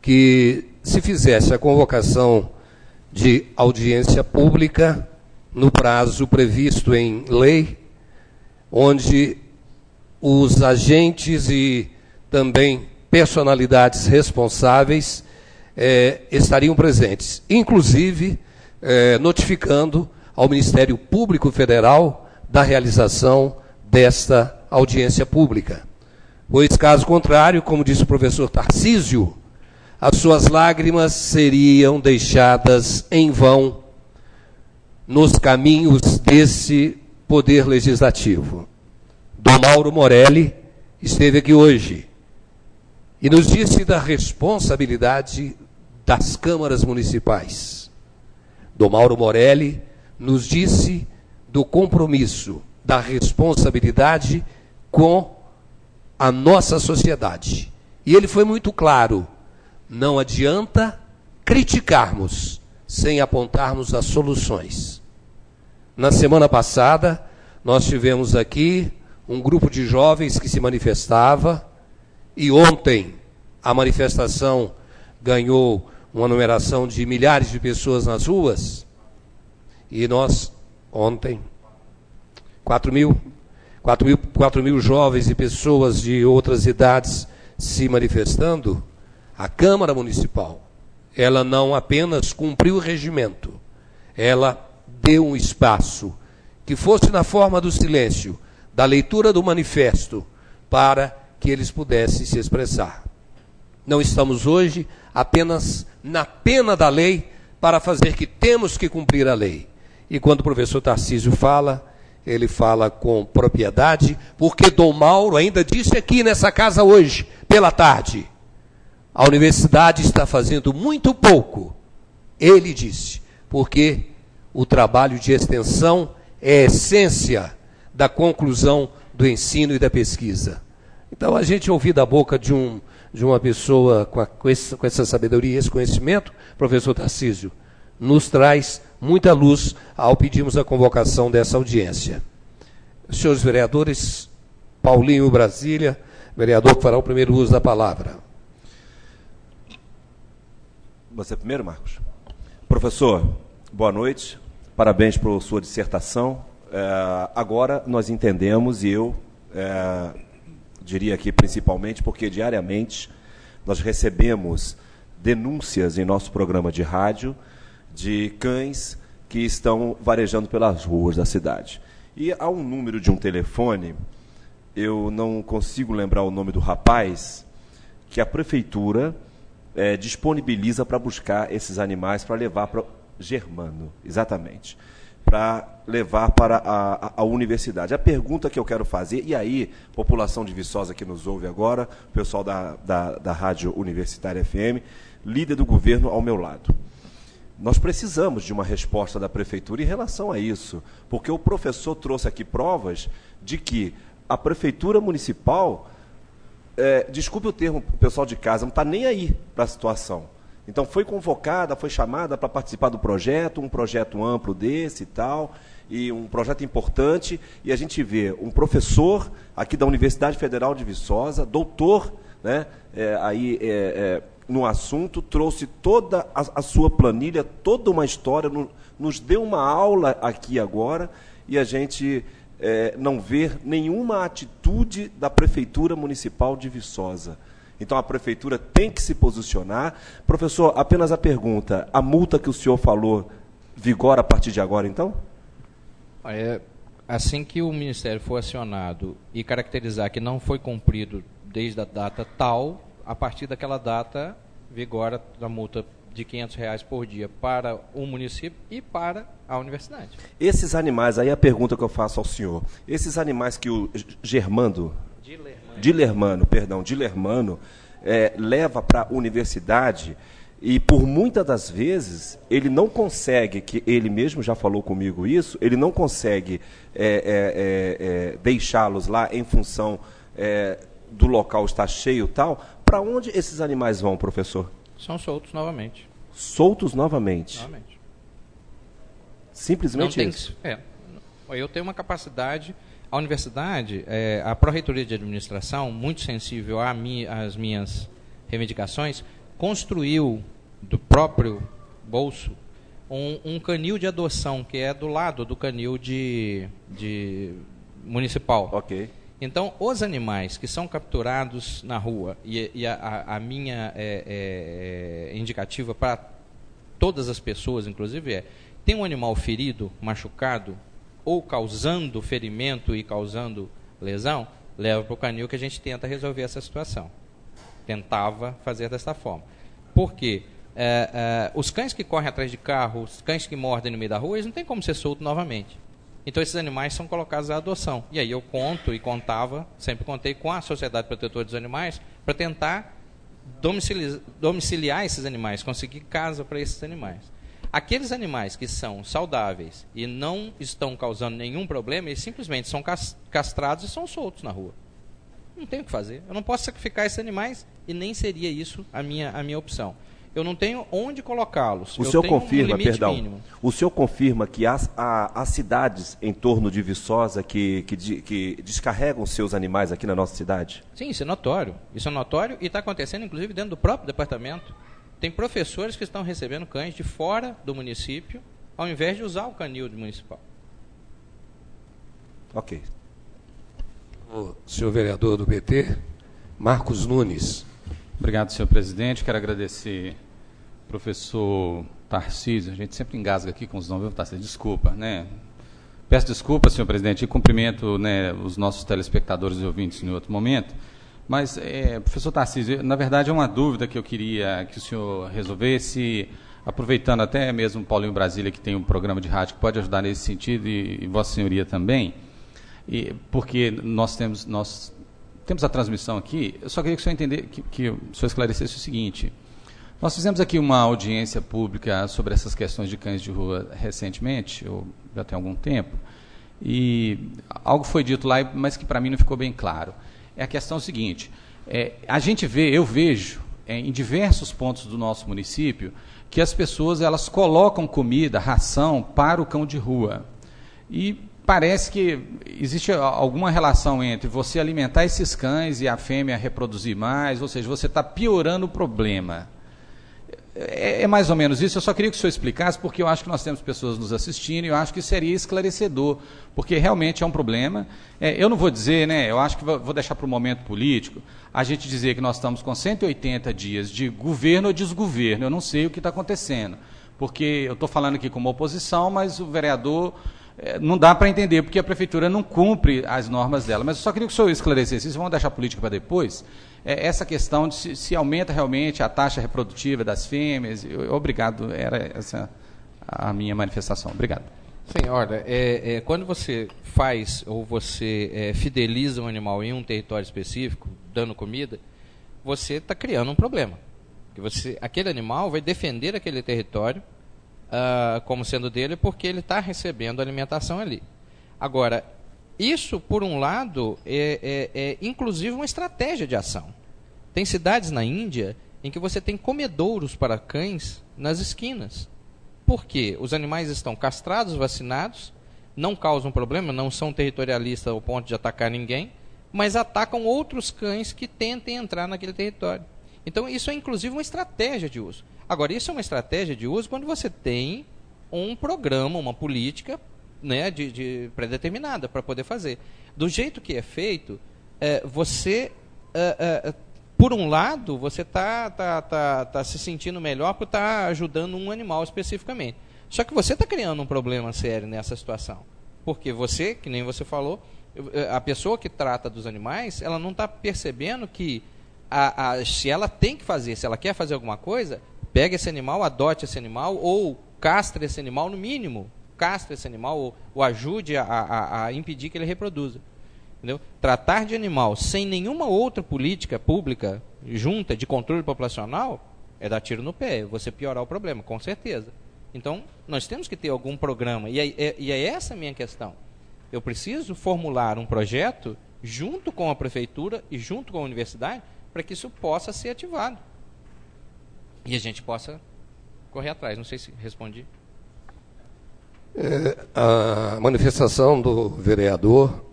Speaker 1: que se fizesse a convocação de audiência pública no prazo previsto em lei, onde os agentes e também personalidades responsáveis estariam presentes, inclusive notificando ao Ministério Público Federal da realização desta audiência pública. Pois, caso contrário, como disse o professor Tarcísio, as suas lágrimas seriam deixadas em vão nos caminhos desse poder legislativo. Dom Mauro Morelli esteve aqui hoje e nos disse da responsabilidade das câmaras municipais. Dom Mauro Morelli nos disse do compromisso, da responsabilidade com a nossa sociedade. E ele foi muito claro: não adianta criticarmos sem apontarmos as soluções. Na semana passada, nós tivemos aqui um grupo de jovens que se manifestava E ontem a manifestação ganhou uma numeração de milhares de pessoas nas ruas, e nós, ontem, 4 mil jovens e pessoas de outras idades se manifestando. A Câmara Municipal, ela não apenas cumpriu o regimento, ela deu um espaço que fosse na forma do silêncio, da leitura do manifesto, para que eles pudessem se expressar. Não estamos hoje apenas na pena da lei para fazer que temos que cumprir a lei. E quando o professor Tarcísio fala, ele fala com propriedade, porque Dom Mauro ainda disse aqui nessa casa hoje, pela tarde, a universidade está fazendo muito pouco, ele disse, porque o trabalho de extensão é a essência da conclusão do ensino e da pesquisa. Então, a gente ouvir da boca de uma pessoa com essa sabedoria e esse conhecimento, professor Tarcísio, nos traz muita luz ao pedirmos a convocação dessa audiência. Senhores vereadores, Paulinho Brasília, vereador que fará o primeiro uso da palavra.
Speaker 5: Você primeiro, Marcos? Professor, boa noite, parabéns por sua dissertação. Agora nós entendemos, e eu diria aqui principalmente porque diariamente nós recebemos denúncias em nosso programa de rádio de cães que estão varejando pelas ruas da cidade. E há um número de um telefone, eu não consigo lembrar o nome do rapaz, que a prefeitura disponibiliza para buscar esses animais, para levar para Germano, exatamente, para levar para a universidade. A pergunta que eu quero fazer, e aí, população de Viçosa que nos ouve agora, pessoal da Rádio Universitária FM, líder do governo ao meu lado. Nós precisamos de uma resposta da prefeitura em relação a isso, porque o professor trouxe aqui provas de que a prefeitura municipal, desculpe o termo, o pessoal de casa, não está nem aí para a situação. Então, foi convocada, foi chamada para participar do projeto, um projeto amplo desse e tal, e um projeto importante, e a gente vê um professor aqui da Universidade Federal de Viçosa, doutor, né, no assunto, trouxe toda a sua planilha, toda uma história, nos deu uma aula aqui agora, e a gente não vê nenhuma atitude da Prefeitura Municipal de Viçosa. Então, a Prefeitura tem que se posicionar. Professor, apenas a pergunta, a multa que o senhor falou vigora a partir de agora, então?
Speaker 4: Assim que o Ministério for acionado e caracterizar que não foi cumprido desde a data tal, a partir daquela data vigora a multa de R$500 por dia para o município e para a universidade.
Speaker 5: Esses animais, aí a pergunta que eu faço ao senhor, esses animais que o Dilermano leva para a universidade, e por muitas das vezes ele não consegue, que ele mesmo já falou comigo isso, ele não consegue deixá-los lá em função do local estar cheio e tal. Para onde esses animais vão, professor?
Speaker 4: São soltos novamente.
Speaker 5: Soltos novamente?
Speaker 4: Novamente.
Speaker 5: Simplesmente
Speaker 4: não
Speaker 5: isso?
Speaker 4: Eu tenho uma capacidade... A universidade, a Pró-Reitoria de Administração, muito sensível às minhas reivindicações, construiu do próprio bolso um canil de adoção, que é do lado do canil de municipal.
Speaker 5: Ok.
Speaker 4: Então, os animais que são capturados na rua, e a minha indicativa para todas as pessoas, inclusive, tem um animal ferido, machucado, ou causando ferimento e causando lesão, leva para o canil que a gente tenta resolver essa situação. Tentava fazer desta forma. Por quê? Os cães que correm atrás de carro, os cães que mordem no meio da rua, eles não têm como ser soltos novamente. Então, esses animais são colocados à adoção. E aí eu conto e contava, sempre contei com a Sociedade Protetora dos Animais, para tentar domiciliar esses animais, conseguir casa para esses animais. Aqueles animais que são saudáveis e não estão causando nenhum problema, eles simplesmente são castrados e são soltos na rua. Não tem o que fazer. Eu não posso sacrificar esses animais e nem seria isso a minha opção. eu não tenho onde colocá-los.
Speaker 5: O senhor
Speaker 4: tenho
Speaker 5: confirma,
Speaker 4: um limite
Speaker 5: perdão,
Speaker 4: mínimo.
Speaker 5: o senhor confirma que há cidades em torno de Viçosa que descarregam seus animais aqui na nossa cidade?
Speaker 4: Sim, isso é notório. Isso é notório e está acontecendo, inclusive, dentro do próprio departamento. Tem professores que estão recebendo cães de fora do município, ao invés de usar o canil municipal.
Speaker 5: Ok.
Speaker 1: O senhor vereador do PT, Marcos Nunes.
Speaker 6: Obrigado, senhor presidente. Quero agradecer ao professor Tarcísio. A gente sempre engasga aqui com os nomes, Tarcísio, desculpa, né? Peço desculpa, senhor presidente, e cumprimento, né, os nossos telespectadores e ouvintes em outro momento. Mas, professor Tarcísio, na verdade é uma dúvida que eu queria que o senhor resolvesse, aproveitando até mesmo o Paulinho Brasília, que tem um programa de rádio que pode ajudar nesse sentido, e Vossa Senhoria também, porque nós temos a transmissão aqui. Eu só queria que o senhor entender, que o senhor esclarecesse o seguinte: nós fizemos aqui uma audiência pública sobre essas questões de cães de rua recentemente, ou já tem algum tempo, e algo foi dito lá, mas que para mim não ficou bem claro. É a questão seguinte: eu vejo em diversos pontos do nosso município que as pessoas elas colocam comida, ração para o cão de rua. E parece que existe alguma relação entre você alimentar esses cães e a fêmea reproduzir mais, ou seja, você está piorando o problema. É mais ou menos isso. Eu só queria que o senhor explicasse, porque eu acho que nós temos pessoas nos assistindo e eu acho que seria esclarecedor, porque realmente é um problema. Eu não vou dizer, né, eu acho que vou deixar para o momento político, a gente dizer que nós estamos com 180 dias de governo ou desgoverno. Eu não sei o que está acontecendo, porque eu estou falando aqui como oposição, mas o vereador não dá para entender, porque a prefeitura não cumpre as normas dela. Mas eu só queria que o senhor esclarecesse isso. Vamos deixar a política para depois. Essa questão de se aumenta realmente a taxa reprodutiva das fêmeas. Obrigado, era essa a minha manifestação. Obrigado.
Speaker 4: Sim, olha, quando você faz ou você fideliza um animal em um território específico, dando comida, você está criando um problema. Aquele animal vai defender aquele território como sendo dele, porque ele está recebendo alimentação ali. Agora, isso, por um lado, é inclusive uma estratégia de ação. Tem cidades na Índia em que você tem comedouros para cães nas esquinas. Por quê? Os animais estão castrados, vacinados, não causam problema, não são territorialistas ao ponto de atacar ninguém, mas atacam outros cães que tentem entrar naquele território. Então, isso é inclusive uma estratégia de uso. Agora, isso é uma estratégia de uso quando você tem um programa, uma política, né, de pré-determinada para poder fazer. Do jeito que é feito, por um lado, você tá se sentindo melhor por estar ajudando um animal especificamente. Só que você está criando um problema sério nessa situação. Porque você, que nem você falou, a pessoa que trata dos animais, ela não está percebendo que se ela tem que fazer, se ela quer fazer alguma coisa, pega esse animal, adote esse animal, ou castre esse animal, no mínimo, castre esse animal, ou ajude a impedir que ele reproduza. Entendeu? Tratar de animal sem nenhuma outra política pública junta de controle populacional é dar tiro no pé, você piorar o problema, com certeza. Então, nós temos que ter algum programa, e é essa a minha questão. Eu preciso formular um projeto junto com a prefeitura e junto com a universidade para que isso possa ser ativado. E a gente possa correr atrás. Não sei se respondi.
Speaker 1: A manifestação do vereador,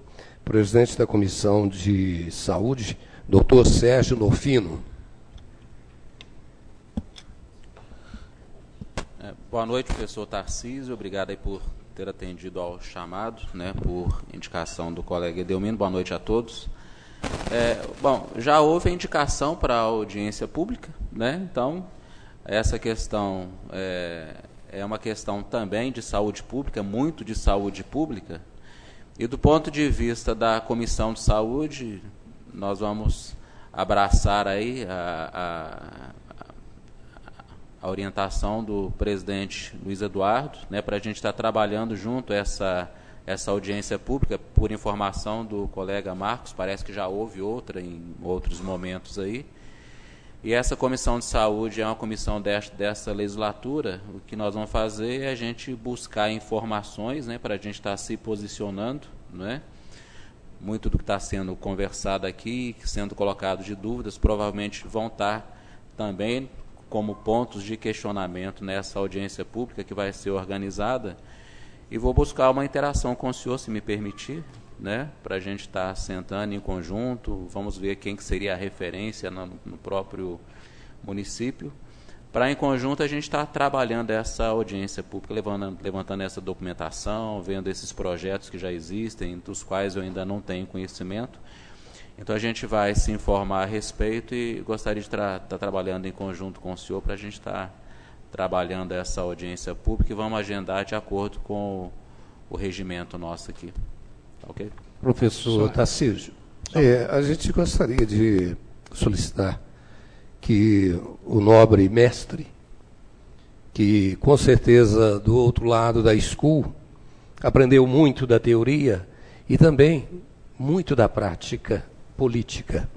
Speaker 1: presidente da Comissão de Saúde, doutor Sérgio Nofino.
Speaker 7: Boa noite, professor Tarcísio. Obrigado aí por ter atendido ao chamado, né, por indicação do colega Edelmino. Boa noite a todos. Bom, já houve a indicação para a audiência pública, né? Então, essa questão é uma questão também de saúde pública, muito de saúde pública. E do ponto de vista da Comissão de Saúde, nós vamos abraçar aí a orientação do presidente Luiz Eduardo, né, para a gente estar trabalhando junto essa audiência pública. Por informação do colega Marcos, parece que já houve outra em outros momentos aí. E essa comissão de saúde é uma comissão dessa legislatura. O que nós vamos fazer é a gente buscar informações, né, para a gente estar se posicionando, né? Muito do que está sendo conversado aqui, sendo colocado de dúvidas, provavelmente vão estar também como pontos de questionamento nessa audiência pública que vai ser organizada, e vou buscar uma interação com o senhor, se me permitir, né, para a gente estar sentando em conjunto, vamos ver quem que seria a referência no próprio município, para em conjunto a gente estar trabalhando essa audiência pública, levantando essa documentação, vendo esses projetos que já existem, dos quais eu ainda não tenho conhecimento. Então a gente vai se informar a respeito e gostaria de estar trabalhando em conjunto com o senhor para a gente estar trabalhando essa audiência pública e vamos agendar de acordo com o regimento nosso aqui. Ok?
Speaker 1: Professor Tarcísio, a gente gostaria de solicitar que o nobre mestre, que com certeza do outro lado da school aprendeu muito da teoria e também muito da prática política.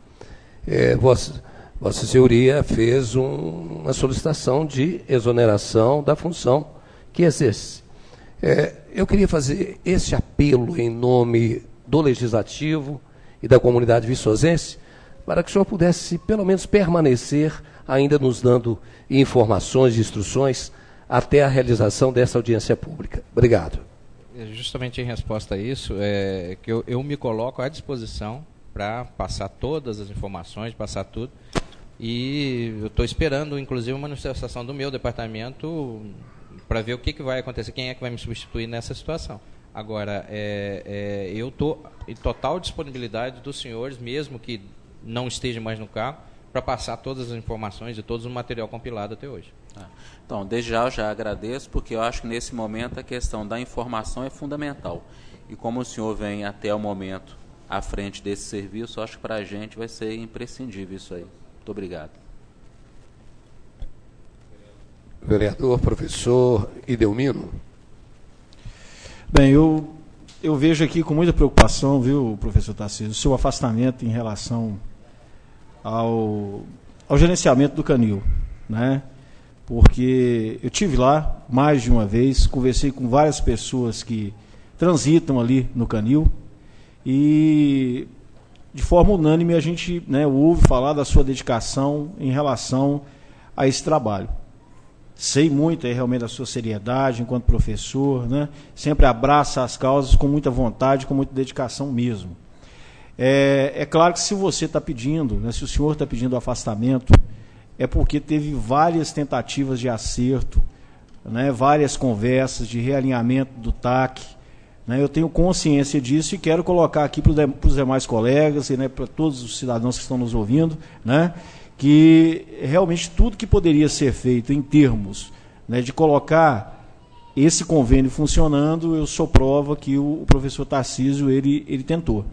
Speaker 1: Vossa Senhoria fez uma solicitação de exoneração da função que exerce. Eu queria fazer esse apelo em nome do Legislativo e da comunidade viçosense para que o senhor pudesse, pelo menos, permanecer ainda nos dando informações e instruções até a realização dessa audiência pública. Obrigado.
Speaker 4: Justamente em resposta a isso, que eu me coloco à disposição para passar todas as informações, passar tudo, e eu estou esperando, inclusive, uma manifestação do meu departamento para ver o que vai acontecer, quem é que vai me substituir nessa situação. Agora, eu estou em total disponibilidade dos senhores, mesmo que não esteja mais no cargo, para passar todas as informações e todo o material compilado até hoje.
Speaker 7: Então, desde já eu já agradeço, porque eu acho que nesse momento a questão da informação é fundamental. E como o senhor vem até o momento à frente desse serviço, eu acho que para a gente vai ser imprescindível isso aí. Muito obrigado.
Speaker 1: Vereador, professor Idelmino.
Speaker 3: Bem, eu vejo aqui com muita preocupação, viu, professor Tarcísio, o seu afastamento em relação ao gerenciamento do Canil, né? Porque eu tive lá mais de uma vez, conversei com várias pessoas que transitam ali no Canil e de forma unânime a gente, né, ouve falar da sua dedicação em relação a esse trabalho. Sei muito aí realmente da sua seriedade enquanto professor, né? Sempre abraça as causas com muita vontade, com muita dedicação mesmo. É claro que se você está pedindo, né, se o senhor está pedindo afastamento, é porque teve várias tentativas de acerto, né, várias conversas de realinhamento do TAC. Né, eu tenho consciência disso e quero colocar aqui para os demais colegas e, né, para todos os cidadãos que estão nos ouvindo, né, que realmente tudo que poderia ser feito em termos, né, de colocar esse convênio funcionando, eu sou prova que o professor Tarcísio ele tentou.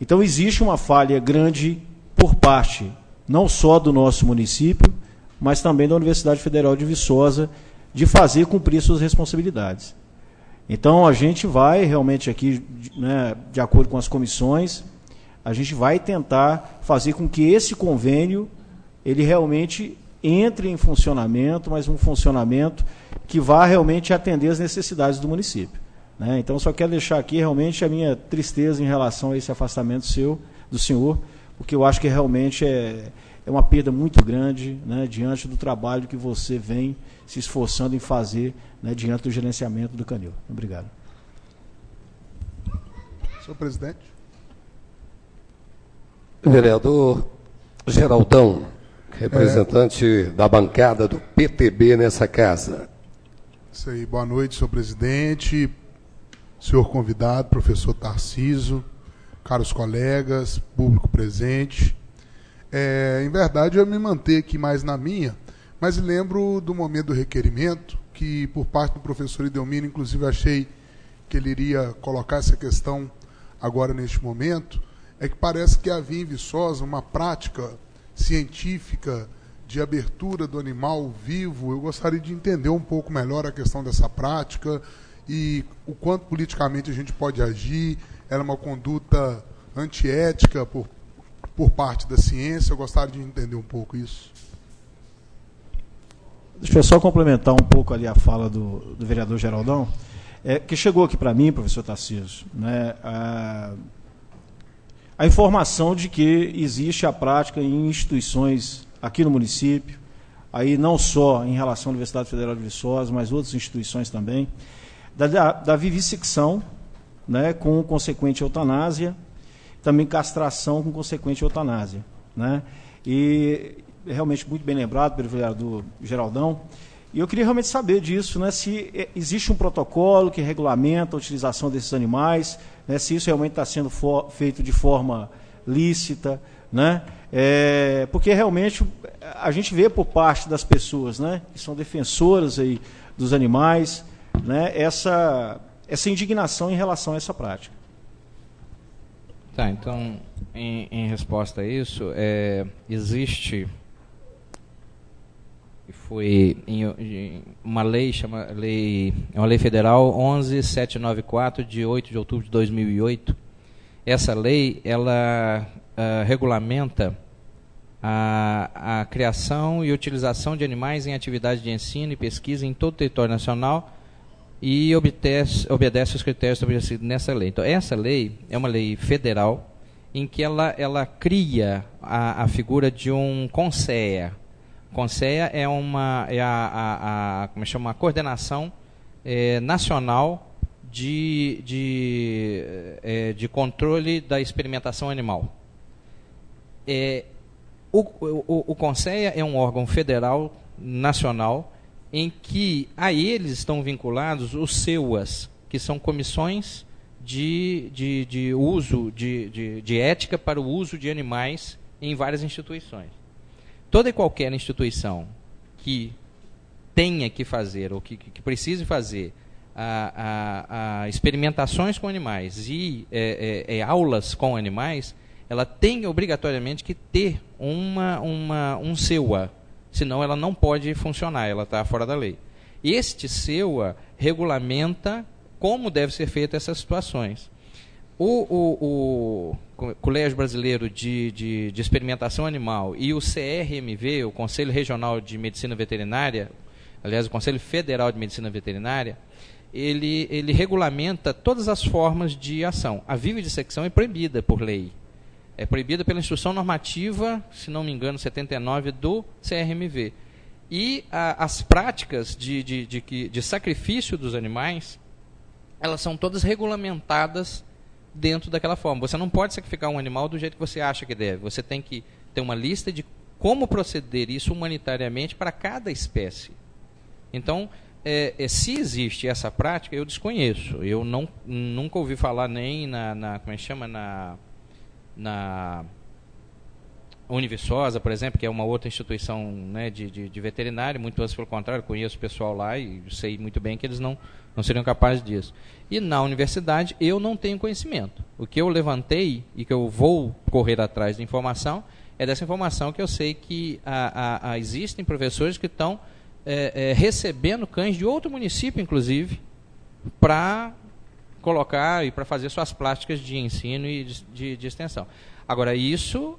Speaker 3: Então existe uma falha grande por parte não só do nosso município, mas também da Universidade Federal de Viçosa, de fazer cumprir suas responsabilidades. Então a gente vai realmente aqui, né, de acordo com as comissões, a gente vai tentar fazer com que esse convênio ele realmente entre em funcionamento, mas um funcionamento que vá realmente atender as necessidades do município. Né? Então, só quero deixar aqui realmente a minha tristeza em relação a esse afastamento do senhor, porque eu acho que realmente é uma perda muito grande, né, diante do trabalho que você vem se esforçando em fazer, né, diante do gerenciamento do Canil. Obrigado.
Speaker 8: Senhor presidente.
Speaker 1: Vereador Geraldão, representante da bancada do PTB nessa casa.
Speaker 8: Isso aí, boa noite, senhor presidente, senhor convidado, professor Tarcísio, caros colegas, público presente. Em verdade, eu ia me manter aqui mais na minha, mas lembro do momento do requerimento, que por parte do professor Idelmino, inclusive achei que ele iria colocar essa questão agora neste momento, é que parece que havia em Viçosa uma prática científica de abertura do animal vivo. Eu gostaria de entender um pouco melhor a questão dessa prática e o quanto politicamente a gente pode agir. Ela é uma conduta antiética por parte da ciência. Eu gostaria de entender um pouco isso.
Speaker 3: Deixa eu só complementar um pouco ali a fala do vereador Geraldão, que chegou aqui para mim, professor Tarcísio, né, a informação de que existe a prática em instituições aqui no município, aí não só em relação à Universidade Federal de Viçosa, mas outras instituições também, da vivissecção, né, com consequente eutanásia, também castração com consequente eutanásia, né? E realmente muito bem lembrado pelo vereador Geraldão. E eu queria realmente saber disso, né, se existe um protocolo que regulamenta a utilização desses animais, né, se isso realmente está sendo feito de forma lícita, né? Porque realmente a gente vê por parte das pessoas, né, que são defensoras aí dos animais, né, essa indignação em relação a essa prática.
Speaker 4: Tá, então, em resposta a isso, existe, foi em uma lei, é uma lei federal 11794, de 8 de outubro de 2008. Essa lei, ela regulamenta a criação e utilização de animais em atividades de ensino e pesquisa em todo o território nacional e obedece os critérios estabelecidos nessa lei. Então, essa lei é uma lei federal em que ela cria a figura de um CONSEA. CONSEA é como chama, a coordenação nacional de controle da experimentação animal. O CONSEA é um órgão federal nacional em que a eles estão vinculados os CEUAs, que são comissões de uso de ética para o uso de animais em várias instituições. Toda e qualquer instituição que tenha que fazer ou que precise fazer experimentações com animais e aulas com animais, ela tem obrigatoriamente que ter um CEUA, senão ela não pode funcionar, ela está fora da lei. Este CEUA regulamenta como deve ser feita essas situações. O Colégio Brasileiro de Experimentação Animal e o CRMV, o Conselho Regional de Medicina Veterinária, aliás, o Conselho Federal de Medicina Veterinária, ele regulamenta todas as formas de ação. A vivisecção é proibida por lei. É proibida pela instrução normativa, se não me engano, 79 do CRMV. E as práticas de sacrifício dos animais, elas são todas regulamentadas dentro daquela forma. Você não pode sacrificar um animal do jeito que você acha que deve. Você tem que ter uma lista de como proceder isso humanitariamente para cada espécie. Então, se existe essa prática, eu desconheço. Eu nunca ouvi falar nem como é que chama, na Univiçosa, por exemplo, que é uma outra instituição, né, de veterinário, muito antes pelo contrário, conheço o pessoal lá e sei muito bem que eles não seriam capazes disso. E na universidade eu não tenho conhecimento. O que eu levantei e que eu vou correr atrás de informação é dessa informação que eu sei que existem professores que estão recebendo cães de outro município, inclusive, para colocar e para fazer suas práticas de ensino e de extensão. Agora, isso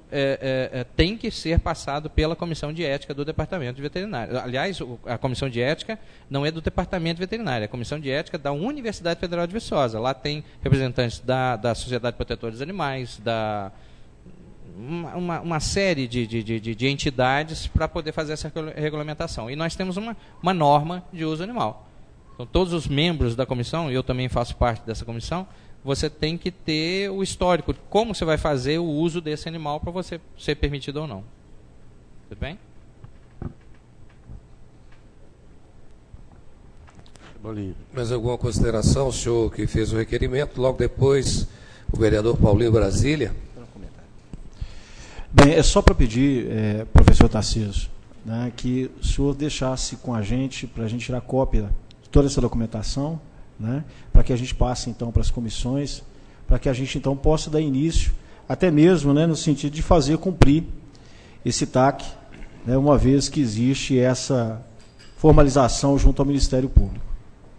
Speaker 4: tem que ser passado pela Comissão de Ética do Departamento de Veterinária. Aliás, a Comissão de Ética não é do Departamento de Veterinária, é a Comissão de Ética da Universidade Federal de Viçosa. Lá tem representantes da Sociedade Protetora dos Animais, uma série de entidades para poder fazer essa regulamentação. E nós temos uma norma de uso animal. Então, todos os membros da comissão, eu também faço parte dessa comissão, você tem que ter o histórico, como você vai fazer o uso desse animal para você ser permitido ou não. Tudo bem?
Speaker 1: Mais alguma consideração, o senhor que fez o requerimento, logo depois o vereador Paulinho Brasília?
Speaker 3: Bem, é só para pedir, professor Tarcísio, né, que o senhor deixasse com a gente, para a gente tirar cópia de toda essa documentação, né, para que a gente passe, então, para as comissões, para que a gente, então, possa dar início, até mesmo, né, no sentido de fazer cumprir esse TAC, né, uma vez que existe essa formalização junto ao Ministério Público.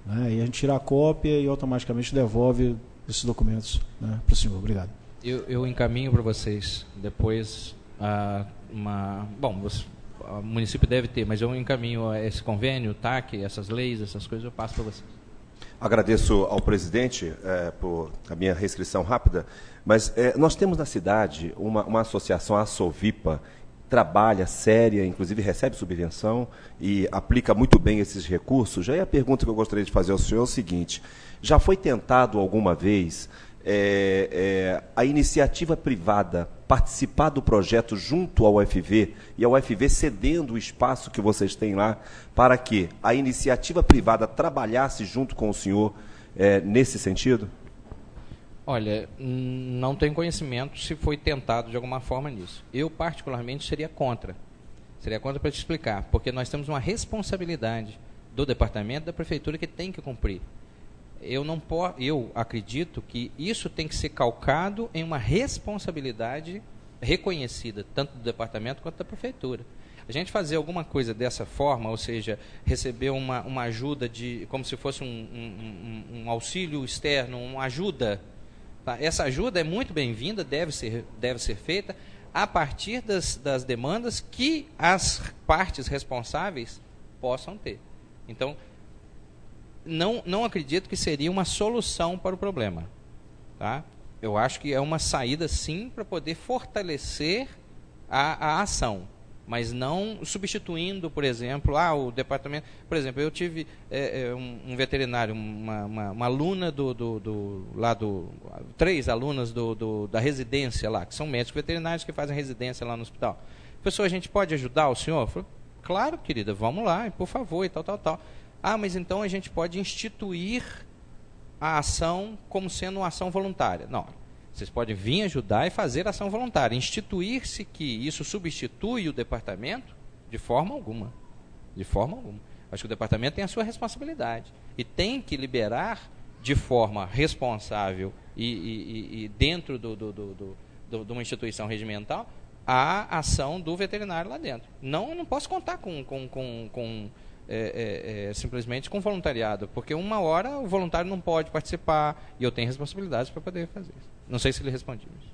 Speaker 3: Né, e a gente tira a cópia e automaticamente devolve esses documentos, né, para o senhor. Obrigado.
Speaker 4: Eu encaminho para vocês depois bom, o município deve ter, mas eu encaminho esse convênio, o TAC, essas leis, essas coisas, eu passo para vocês.
Speaker 5: Agradeço ao presidente por a minha restrição rápida, mas nós temos na cidade uma associação, a Sovipa, trabalha, séria, inclusive recebe subvenção e aplica muito bem esses recursos. Já é a pergunta que eu gostaria de fazer ao senhor é o seguinte: já foi tentado alguma vez a iniciativa privada participar do projeto junto ao UFV e a UFV cedendo o espaço que vocês têm lá para que a iniciativa privada trabalhasse junto com o senhor nesse sentido?
Speaker 4: Olha, não tenho conhecimento se foi tentado de alguma forma nisso. Eu, particularmente, seria contra. Seria contra para te explicar, porque nós temos uma responsabilidade do departamento, da prefeitura, que tem que cumprir. Eu acredito que isso tem que ser calcado em uma responsabilidade reconhecida, tanto do departamento quanto da prefeitura. A gente fazer alguma coisa dessa forma, ou seja, receber uma ajuda, como se fosse um auxílio externo, uma ajuda. Tá? Essa ajuda é muito bem-vinda, deve ser feita a partir das demandas que as partes responsáveis possam ter. Então, não acredito que seria uma solução para o problema. Tá? Eu acho que é uma saída, sim, para poder fortalecer a ação, mas não substituindo, por exemplo, o departamento. Por exemplo, eu tive um veterinário, uma aluna três alunas da residência lá, que são médicos veterinários que fazem residência lá no hospital. Professor, a gente pode ajudar o senhor? Eu falei, claro, querida, vamos lá, por favor, e tal. Mas então a gente pode instituir a ação como sendo uma ação voluntária. Não, vocês podem vir ajudar e fazer ação voluntária. Instituir-se que isso substitui o departamento, de forma alguma. De forma alguma. Acho que o departamento tem a sua responsabilidade. E tem que liberar de forma responsável e dentro de uma instituição regimental a ação do veterinário lá dentro. Eu não posso contar simplesmente com voluntariado, porque uma hora o voluntário não pode participar e eu tenho responsabilidades para poder fazer isso. Não sei se ele respondeu isso.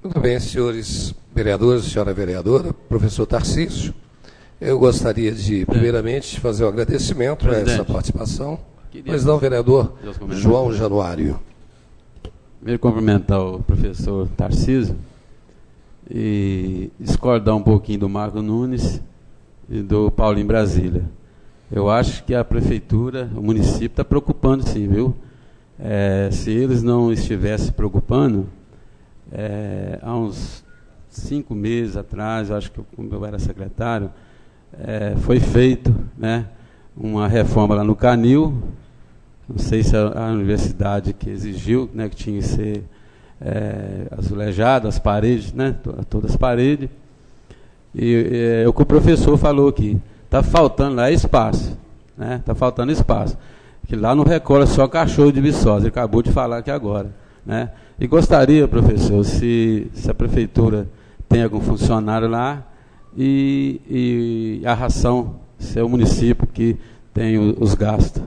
Speaker 1: Muito bem, senhores vereadores, senhora vereadora, professor Tarcísio, eu gostaria de, primeiramente, fazer um agradecimento a essa participação. Mas não, vereador João Januário.
Speaker 9: Primeiro, cumprimentar o professor Tarcísio e discordar um pouquinho do Marco Nunes e do Paulinho Brasília. Eu acho que a prefeitura, o município está preocupando sim, viu? Se eles não estivessem se preocupando, há uns 5 meses atrás, eu acho que como eu era secretário, foi feito, né, uma reforma lá no Canil, não sei se a universidade que exigiu, né, que tinha que ser azulejado, as paredes, né, todas as paredes. E o que o professor falou aqui, está faltando lá espaço, né? Está faltando espaço. Que lá não recolhe só cachorro de Viçosa, ele acabou de falar aqui agora, né? E gostaria, professor, se a prefeitura tem algum funcionário lá e a ração, se é o município que tem os gastos.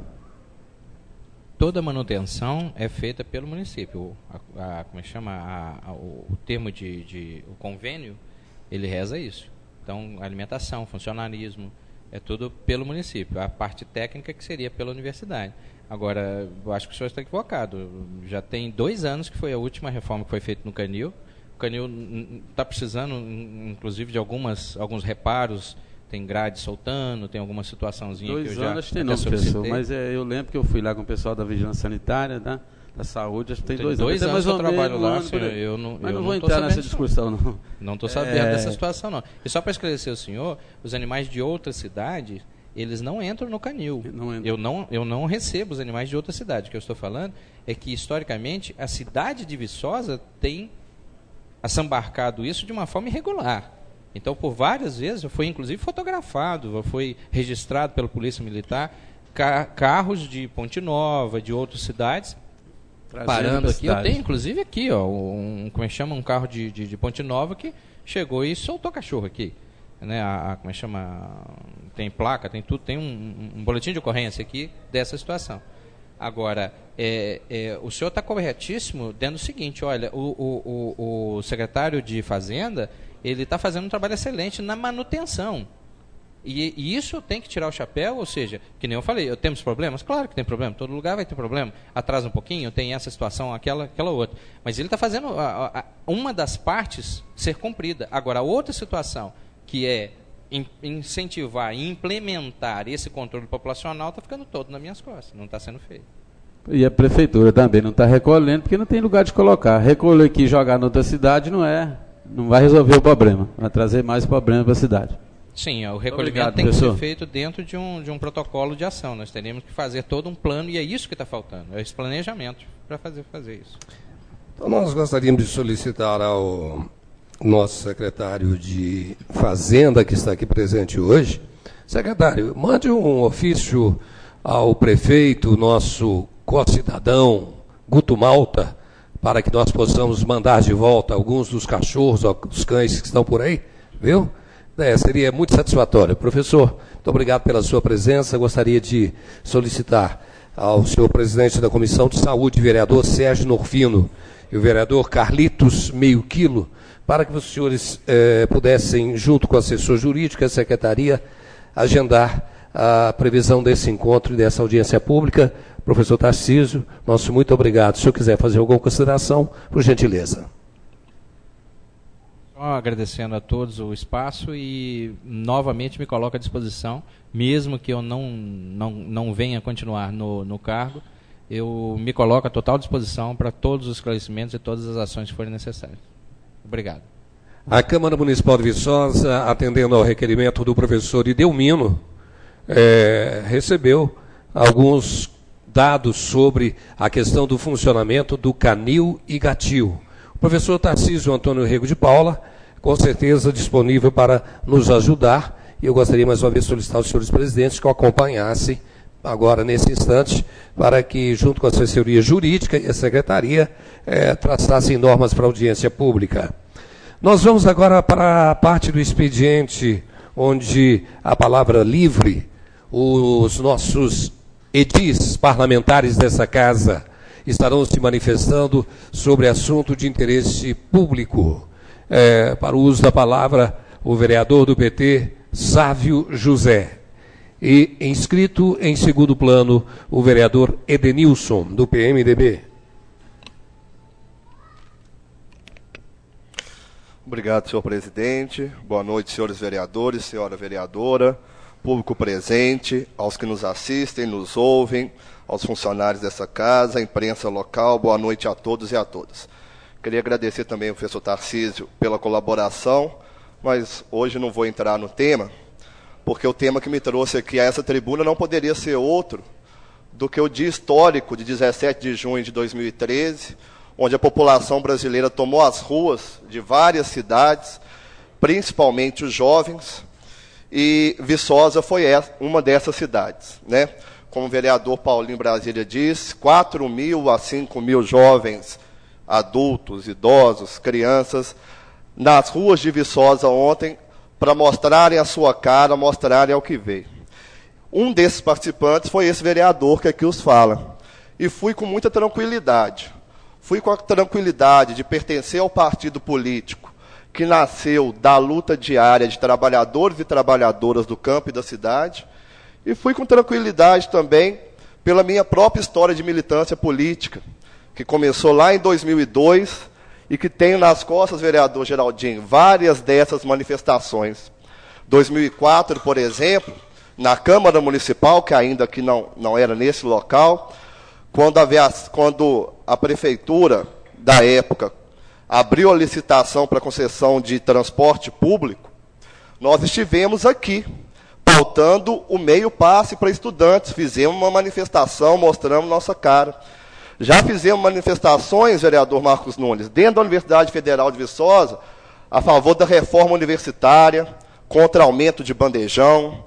Speaker 4: Toda manutenção é feita pelo município. Como é que chama? O termo o convênio, ele reza isso. Então, alimentação, funcionarismo, é tudo pelo município. A parte técnica que seria pela universidade. Agora, eu acho que o senhor está equivocado. Já tem 2 anos que foi a última reforma que foi feita no Canil. O Canil está precisando, inclusive, de alguns reparos. Tem grade soltando, tem alguma situaçãozinha que eu já... 2
Speaker 9: anos tem não, professor, mas eu lembro que eu fui lá com o pessoal da Vigilância Sanitária, né? Da saúde, acho que tem 2 anos.
Speaker 4: 2 anos que eu trabalho lá, senhor,
Speaker 9: mas não vou entrar nessa discussão, não.
Speaker 4: Não estou sabendo dessa situação, não. E só para esclarecer o senhor, os animais de outras cidades, eles não entram no Canil. Eu não recebo os animais de outra cidade. O que eu estou falando é que, historicamente, a cidade de Viçosa tem assambarcado isso de uma forma irregular. Então, por várias vezes, foi inclusive fotografado, foi registrado pela Polícia Militar, carros de Ponte Nova, de outras cidades, parando aqui. Eu tenho, inclusive, aqui, como é que chama, um carro de Ponte Nova que chegou e soltou cachorro aqui. Né? Como é que chama? Tem placa, tem tudo, tem um boletim de ocorrência aqui dessa situação. Agora, o senhor está corretíssimo dizendo o seguinte, olha, o secretário de Fazenda, ele está fazendo um trabalho excelente na manutenção. E isso tem que tirar o chapéu, ou seja, que nem eu falei, temos problemas? Claro que tem problema, todo lugar vai ter problema. Atrasa um pouquinho, tem essa situação, aquela outra. Mas ele está fazendo uma das partes ser cumprida. Agora, a outra situação, que é incentivar e implementar esse controle populacional, está ficando todo nas minhas costas, não está sendo feito.
Speaker 9: E a prefeitura também não está recolhendo, porque não tem lugar de colocar. Recolher aqui e jogar em outra cidade não vai resolver o problema, vai trazer mais problema para a cidade.
Speaker 4: Sim, o recolhimento tem que ser feito dentro de um protocolo de ação. Nós teríamos que fazer todo um plano, e é isso que está faltando, é esse planejamento para fazer isso.
Speaker 1: Então, nós gostaríamos de solicitar ao nosso secretário de Fazenda, que está aqui presente hoje. Secretário, mande um ofício ao prefeito, nosso co-cidadão, Guto Malta, para que nós possamos mandar de volta alguns dos cachorros, os cães que estão por aí, viu? Seria muito satisfatório. Professor, muito obrigado pela sua presença. Gostaria de solicitar ao senhor presidente da Comissão de Saúde, vereador Sérgio Norfino, e o vereador Carlitos Meio Quilo, para que os senhores pudessem, junto com o assessor jurídico e a secretaria, agendar a previsão desse encontro e dessa audiência pública. Professor Tarcísio, nosso muito obrigado. Se o senhor quiser fazer alguma consideração, por gentileza.
Speaker 4: Só agradecendo a todos o espaço e, novamente, me coloco à disposição, mesmo que eu não venha continuar no cargo, eu me coloco à total disposição para todos os esclarecimentos e todas as ações que forem necessárias. Obrigado.
Speaker 1: A Câmara Municipal de Viçosa, atendendo ao requerimento do professor Idelmino, recebeu alguns dados sobre a questão do funcionamento do canil e gatil. O professor Tarcísio Antônio Rego de Paula, com certeza disponível para nos ajudar, e eu gostaria mais uma vez de solicitar aos senhores presidentes que o acompanhassem agora, nesse instante, para que, junto com a assessoria jurídica e a secretaria, traçassem normas para audiência pública. Nós vamos agora para a parte do expediente, onde a palavra livre, os nossos edis parlamentares dessa casa estarão se manifestando sobre assunto de interesse público. Para o uso da palavra, o vereador do PT, Sávio José. E inscrito em segundo plano, o vereador Edenilson, do PMDB.
Speaker 10: Obrigado, senhor presidente. Boa noite, senhores vereadores, senhora vereadora, público presente, aos que nos assistem, nos ouvem, aos funcionários dessa casa, imprensa local, boa noite a todos e a todas. Queria agradecer também ao professor Tarcísio pela colaboração, mas hoje não vou entrar no tema, porque o tema que me trouxe aqui a essa tribuna não poderia ser outro do que o dia histórico de 17 de junho de 2013, onde a população brasileira tomou as ruas de várias cidades, principalmente os jovens, e Viçosa foi uma dessas cidades, né? Como o vereador Paulinho Brasília disse, 4.000 a 5.000 jovens, adultos, idosos, crianças, nas ruas de Viçosa ontem, para mostrarem a sua cara, mostrarem ao que veio. Um desses participantes foi esse vereador que aqui os fala. E fui com muita tranquilidade. Fui com a tranquilidade de pertencer ao partido político que nasceu da luta diária de trabalhadores e trabalhadoras do campo e da cidade. E fui com tranquilidade também pela minha própria história de militância política, que começou lá em 2002 e que tenho nas costas, vereador Geraldinho, várias dessas manifestações. 2004, por exemplo, na Câmara Municipal, que ainda aqui não era nesse local, quando a prefeitura da época abriu a licitação para concessão de transporte público, nós estivemos aqui, pautando o meio passe para estudantes, fizemos uma manifestação, mostramos nossa cara. Já fizemos manifestações, vereador Marcos Nunes, dentro da Universidade Federal de Viçosa, a favor da reforma universitária, contra aumento de bandejão.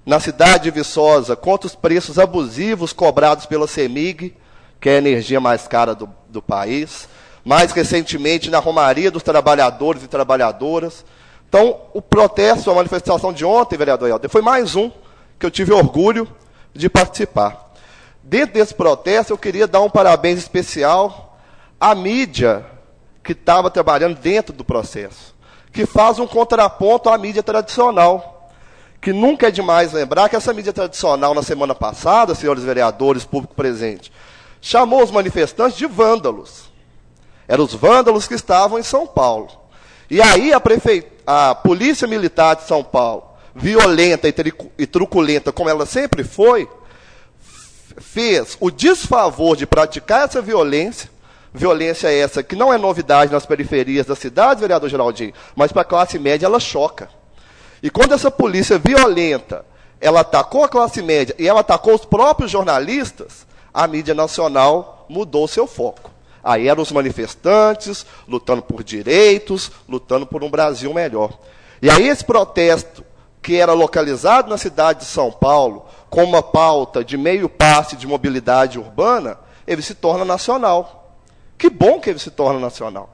Speaker 10: Na cidade de Viçosa, contra os preços abusivos cobrados pela CEMIG, que é a energia mais cara do país. Mais recentemente, na Romaria dos Trabalhadores e Trabalhadoras. Então, o protesto, a manifestação de ontem, vereador Helder, foi mais um que eu tive orgulho de participar. Dentro desse protesto, eu queria dar um parabéns especial à mídia que estava trabalhando dentro do processo, que faz um contraponto à mídia tradicional, que nunca é demais lembrar que essa mídia tradicional, na semana passada, senhores vereadores, público presente, chamou os manifestantes de vândalos. Eram os vândalos que estavam em São Paulo. E aí a Polícia Militar de São Paulo, violenta e truculenta, como ela sempre foi, fez o desfavor de praticar essa violência essa que não é novidade nas periferias da cidade, vereador Geraldinho, mas para a classe média ela choca. E quando essa polícia violenta, ela atacou a classe média e ela atacou os próprios jornalistas, a mídia nacional mudou seu foco. Aí eram os manifestantes, lutando por direitos, lutando por um Brasil melhor. E aí esse protesto, que era localizado na cidade de São Paulo, com uma pauta de meio passe de mobilidade urbana, ele se torna nacional. Que bom que ele se torna nacional.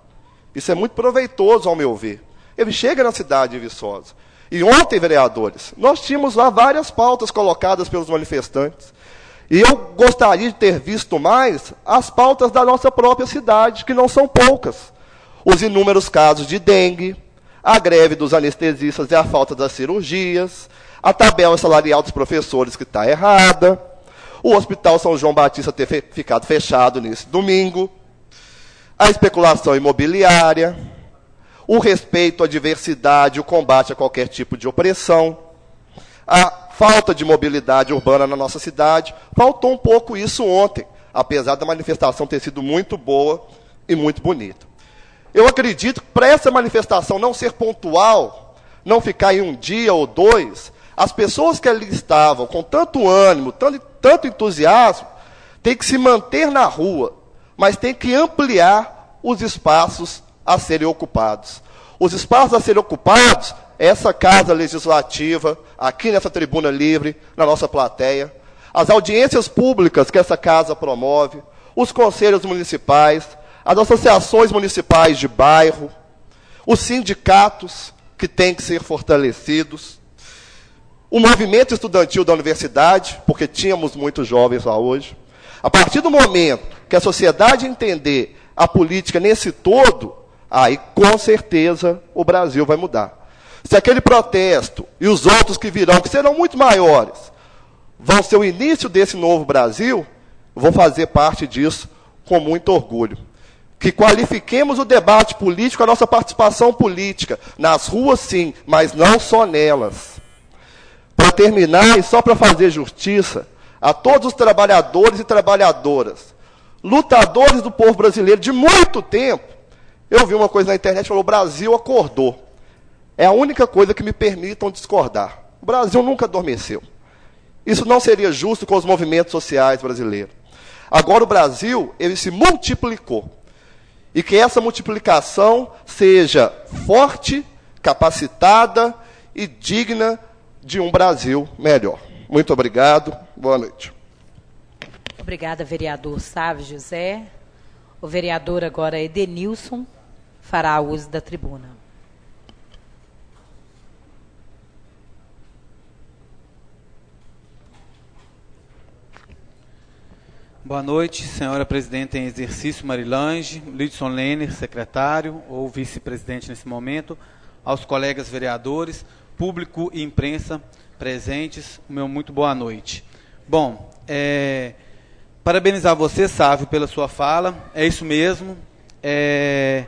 Speaker 10: Isso é muito proveitoso, ao meu ver. Ele chega na cidade de Viçosa. E ontem, vereadores, nós tínhamos lá várias pautas colocadas pelos manifestantes. E eu gostaria de ter visto mais as pautas da nossa própria cidade, que não são poucas. Os inúmeros casos de dengue, a greve dos anestesistas e a falta das cirurgias, a tabela salarial dos professores que está errada, o Hospital São João Batista ter ficado fechado nesse domingo, a especulação imobiliária, o respeito à diversidade, o combate a qualquer tipo de opressão, a falta de mobilidade urbana na nossa cidade. Faltou um pouco isso ontem, apesar da manifestação ter sido muito boa e muito bonita. Eu acredito que para essa manifestação não ser pontual, não ficar em um dia ou dois, as pessoas que ali estavam com tanto ânimo, tanto entusiasmo, têm que se manter na rua, mas têm que ampliar os espaços a serem ocupados. Os espaços a serem ocupados, essa casa legislativa, aqui nessa tribuna livre, na nossa plateia, as audiências públicas que essa casa promove, os conselhos municipais, as associações municipais de bairro, os sindicatos que têm que ser fortalecidos, o movimento estudantil da universidade, porque tínhamos muitos jovens lá hoje. A partir do momento que a sociedade entender a política nesse todo, aí com certeza o Brasil vai mudar. Se aquele protesto e os outros que virão, que serão muito maiores, vão ser o início desse novo Brasil, vou fazer parte disso com muito orgulho. Que qualifiquemos o debate político, a nossa participação política, nas ruas sim, mas não só nelas. Para terminar, e só para fazer justiça, a todos os trabalhadores e trabalhadoras, lutadores do povo brasileiro de muito tempo, eu vi uma coisa na internet, falou, o Brasil acordou. É a única coisa que me permitam discordar. O Brasil nunca adormeceu. Isso não seria justo com os movimentos sociais brasileiros. Agora o Brasil, ele se multiplicou. E que essa multiplicação seja forte, capacitada e digna de um Brasil melhor. Muito obrigado. Boa noite.
Speaker 11: Obrigada, vereador Sávio José. O vereador agora Edenilson fará uso da tribuna.
Speaker 12: Boa noite, senhora presidente em exercício Marilange, Lidson Lenner, secretário ou vice-presidente nesse momento, aos colegas vereadores, público e imprensa presentes, o meu muito boa noite. Bom, parabenizar você, Sávio, pela sua fala, é isso mesmo, é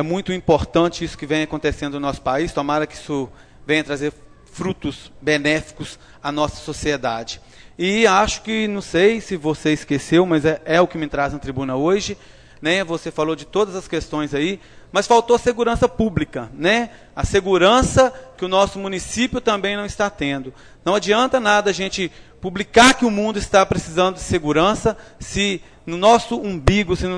Speaker 12: muito importante isso que vem acontecendo no nosso país, tomara que isso venha trazer frutos benéficos à nossa sociedade. E acho que, não sei se você esqueceu, mas é o que me traz na tribuna hoje, né? Você falou de todas as questões aí, mas faltou segurança pública, né? A segurança que o nosso município também não está tendo. Não adianta nada a gente publicar que o mundo está precisando de segurança, se no nosso umbigo, se no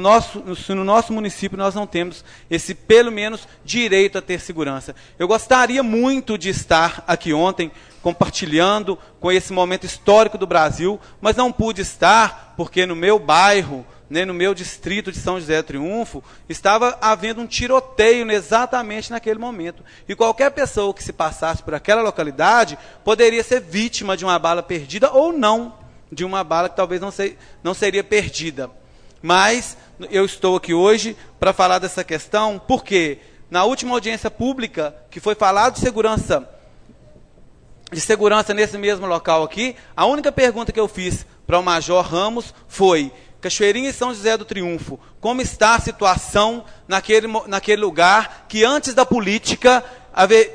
Speaker 12: nosso município nós não temos esse, pelo menos, direito a ter segurança. Eu gostaria muito de estar aqui ontem, compartilhando com esse momento histórico do Brasil, mas não pude estar, porque no meu bairro, né, no meu distrito de São José do Triunfo, estava havendo um tiroteio exatamente naquele momento. E qualquer pessoa que se passasse por aquela localidade poderia ser vítima de uma bala perdida ou não, de uma bala que talvez não seria perdida. Mas eu estou aqui hoje para falar dessa questão, porque na última audiência pública, que foi falado de segurança de segurança nesse mesmo local aqui, a única pergunta que eu fiz para o Major Ramos foi: Cachoeirinha e São José do Triunfo, como está a situação naquele lugar que antes da política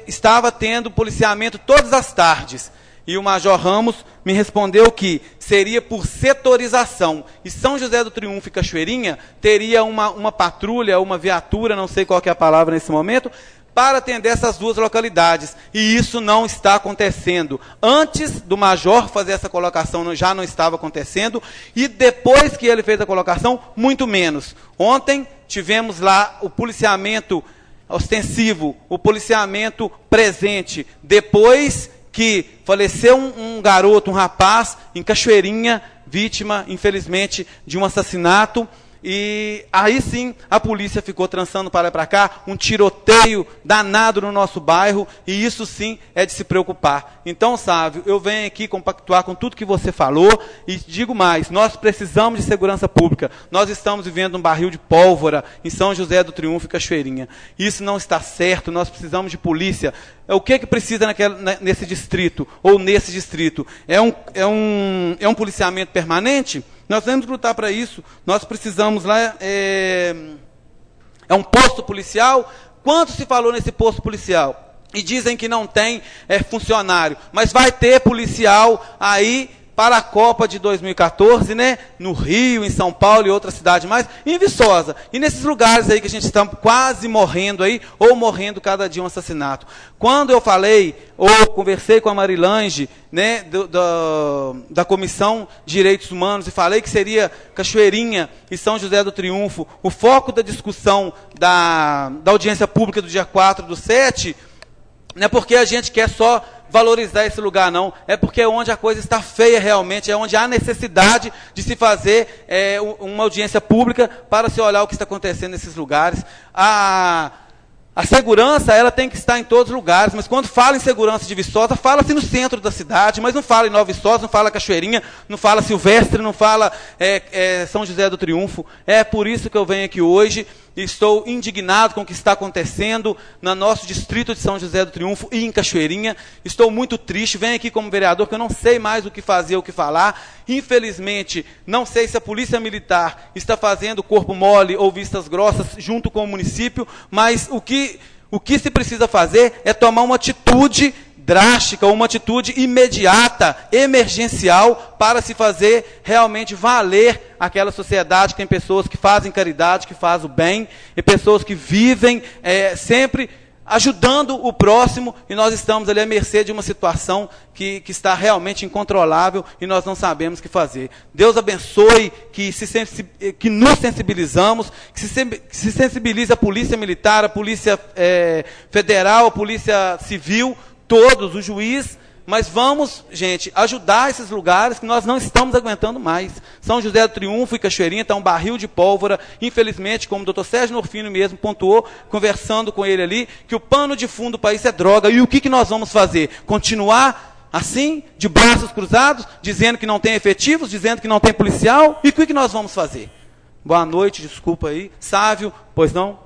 Speaker 12: estava tendo policiamento todas as tardes? E o Major Ramos me respondeu que seria por setorização. E São José do Triunfo e Cachoeirinha teria uma patrulha, uma viatura, não sei qual que é a palavra nesse momento, para atender essas duas localidades. E isso não está acontecendo. Antes do Major fazer essa colocação, já não estava acontecendo. E depois que ele fez a colocação, muito menos. Ontem tivemos lá o policiamento ostensivo, o policiamento presente. Depois que faleceu um garoto, um rapaz, em Cachoeirinha, vítima, infelizmente, de um assassinato. E aí sim, a polícia ficou trançando para lá e para cá, um tiroteio danado no nosso bairro, e isso sim é de se preocupar. Então, Sávio, eu venho aqui compactuar com tudo que você falou, e digo mais, nós precisamos de segurança pública. Nós estamos vivendo um barril de pólvora em São José do Triunfo e Cachoeirinha. Isso não está certo, nós precisamos de polícia. O que precisa nesse distrito, ou nesse distrito? É um policiamento permanente? Nós temos que lutar para isso. Nós precisamos lá, é um posto policial. Quanto se falou nesse posto policial? E dizem que não tem funcionário. Mas vai ter policial aí para a Copa de 2014, né? No Rio, em São Paulo e outra cidade mais, e em Viçosa. E nesses lugares aí que a gente está quase morrendo aí, ou morrendo cada dia um assassinato. Quando eu falei, ou conversei com a Marilange, né, da Comissão de Direitos Humanos, e falei que seria Cachoeirinha e São José do Triunfo, o foco da discussão da audiência pública do dia 4/7, não é porque a gente quer só valorizar esse lugar, não. É porque é onde a coisa está feia realmente, é onde há necessidade de se fazer uma audiência pública para se olhar o que está acontecendo nesses lugares. A segurança, ela tem que estar em todos os lugares, mas quando fala em segurança de Viçosa, fala-se no centro da cidade, mas não fala em Nova Viçosa, não fala Cachoeirinha, não fala Silvestre, não fala São José do Triunfo. É por isso que eu venho aqui hoje, e estou indignado com o que está acontecendo no nosso distrito de São José do Triunfo e em Cachoeirinha. Estou muito triste, venho aqui como vereador, porque eu não sei mais o que fazer, o que falar. Infelizmente, não sei se a Polícia Militar está fazendo corpo mole ou vistas grossas junto com o município, mas o que se precisa fazer é tomar uma atitude drástica, uma atitude imediata, emergencial, para se fazer realmente valer aquela sociedade que tem pessoas que fazem caridade, que fazem o bem, e pessoas que vivem sempre ajudando o próximo, e nós estamos ali à mercê de uma situação que está realmente incontrolável, e nós não sabemos o que fazer. Deus abençoe, que nos sensibilizamos, que se sensibilize a Polícia Militar, a Polícia Federal, a Polícia Civil, todos, o juiz, mas vamos, gente, ajudar esses lugares que nós não estamos aguentando mais. São José do Triunfo e Cachoeirinha está um barril de pólvora. Infelizmente, como o doutor Sérgio Norfino mesmo pontuou, conversando com ele ali, que o pano de fundo do país é droga. E o que nós vamos fazer? Continuar assim, de braços cruzados, dizendo que não tem efetivos, dizendo que não tem policial? E o que nós vamos fazer? Boa noite, desculpa aí. Sávio, pois não?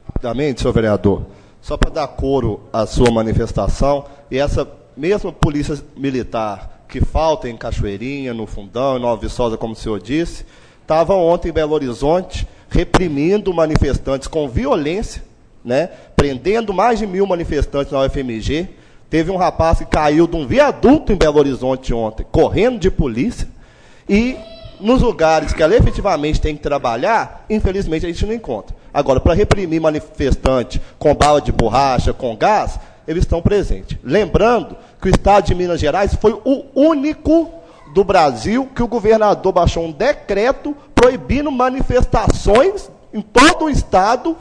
Speaker 10: Rapidamente, senhor vereador, só para dar coro à sua manifestação, e essa mesma polícia militar que falta em Cachoeirinha, no Fundão, em Nova Viçosa, como o senhor disse, estava ontem em Belo Horizonte reprimindo manifestantes com violência, né, prendendo mais de 1000 manifestantes na UFMG. Teve um rapaz que caiu de um viaduto em Belo Horizonte ontem, correndo de polícia, e nos lugares que ela efetivamente tem que trabalhar, infelizmente a gente não encontra. Agora, para reprimir manifestante com bala de borracha, com gás, eles estão presentes. Lembrando que o Estado de Minas Gerais foi o único do Brasil que o governador baixou um decreto proibindo manifestações em todo o Estado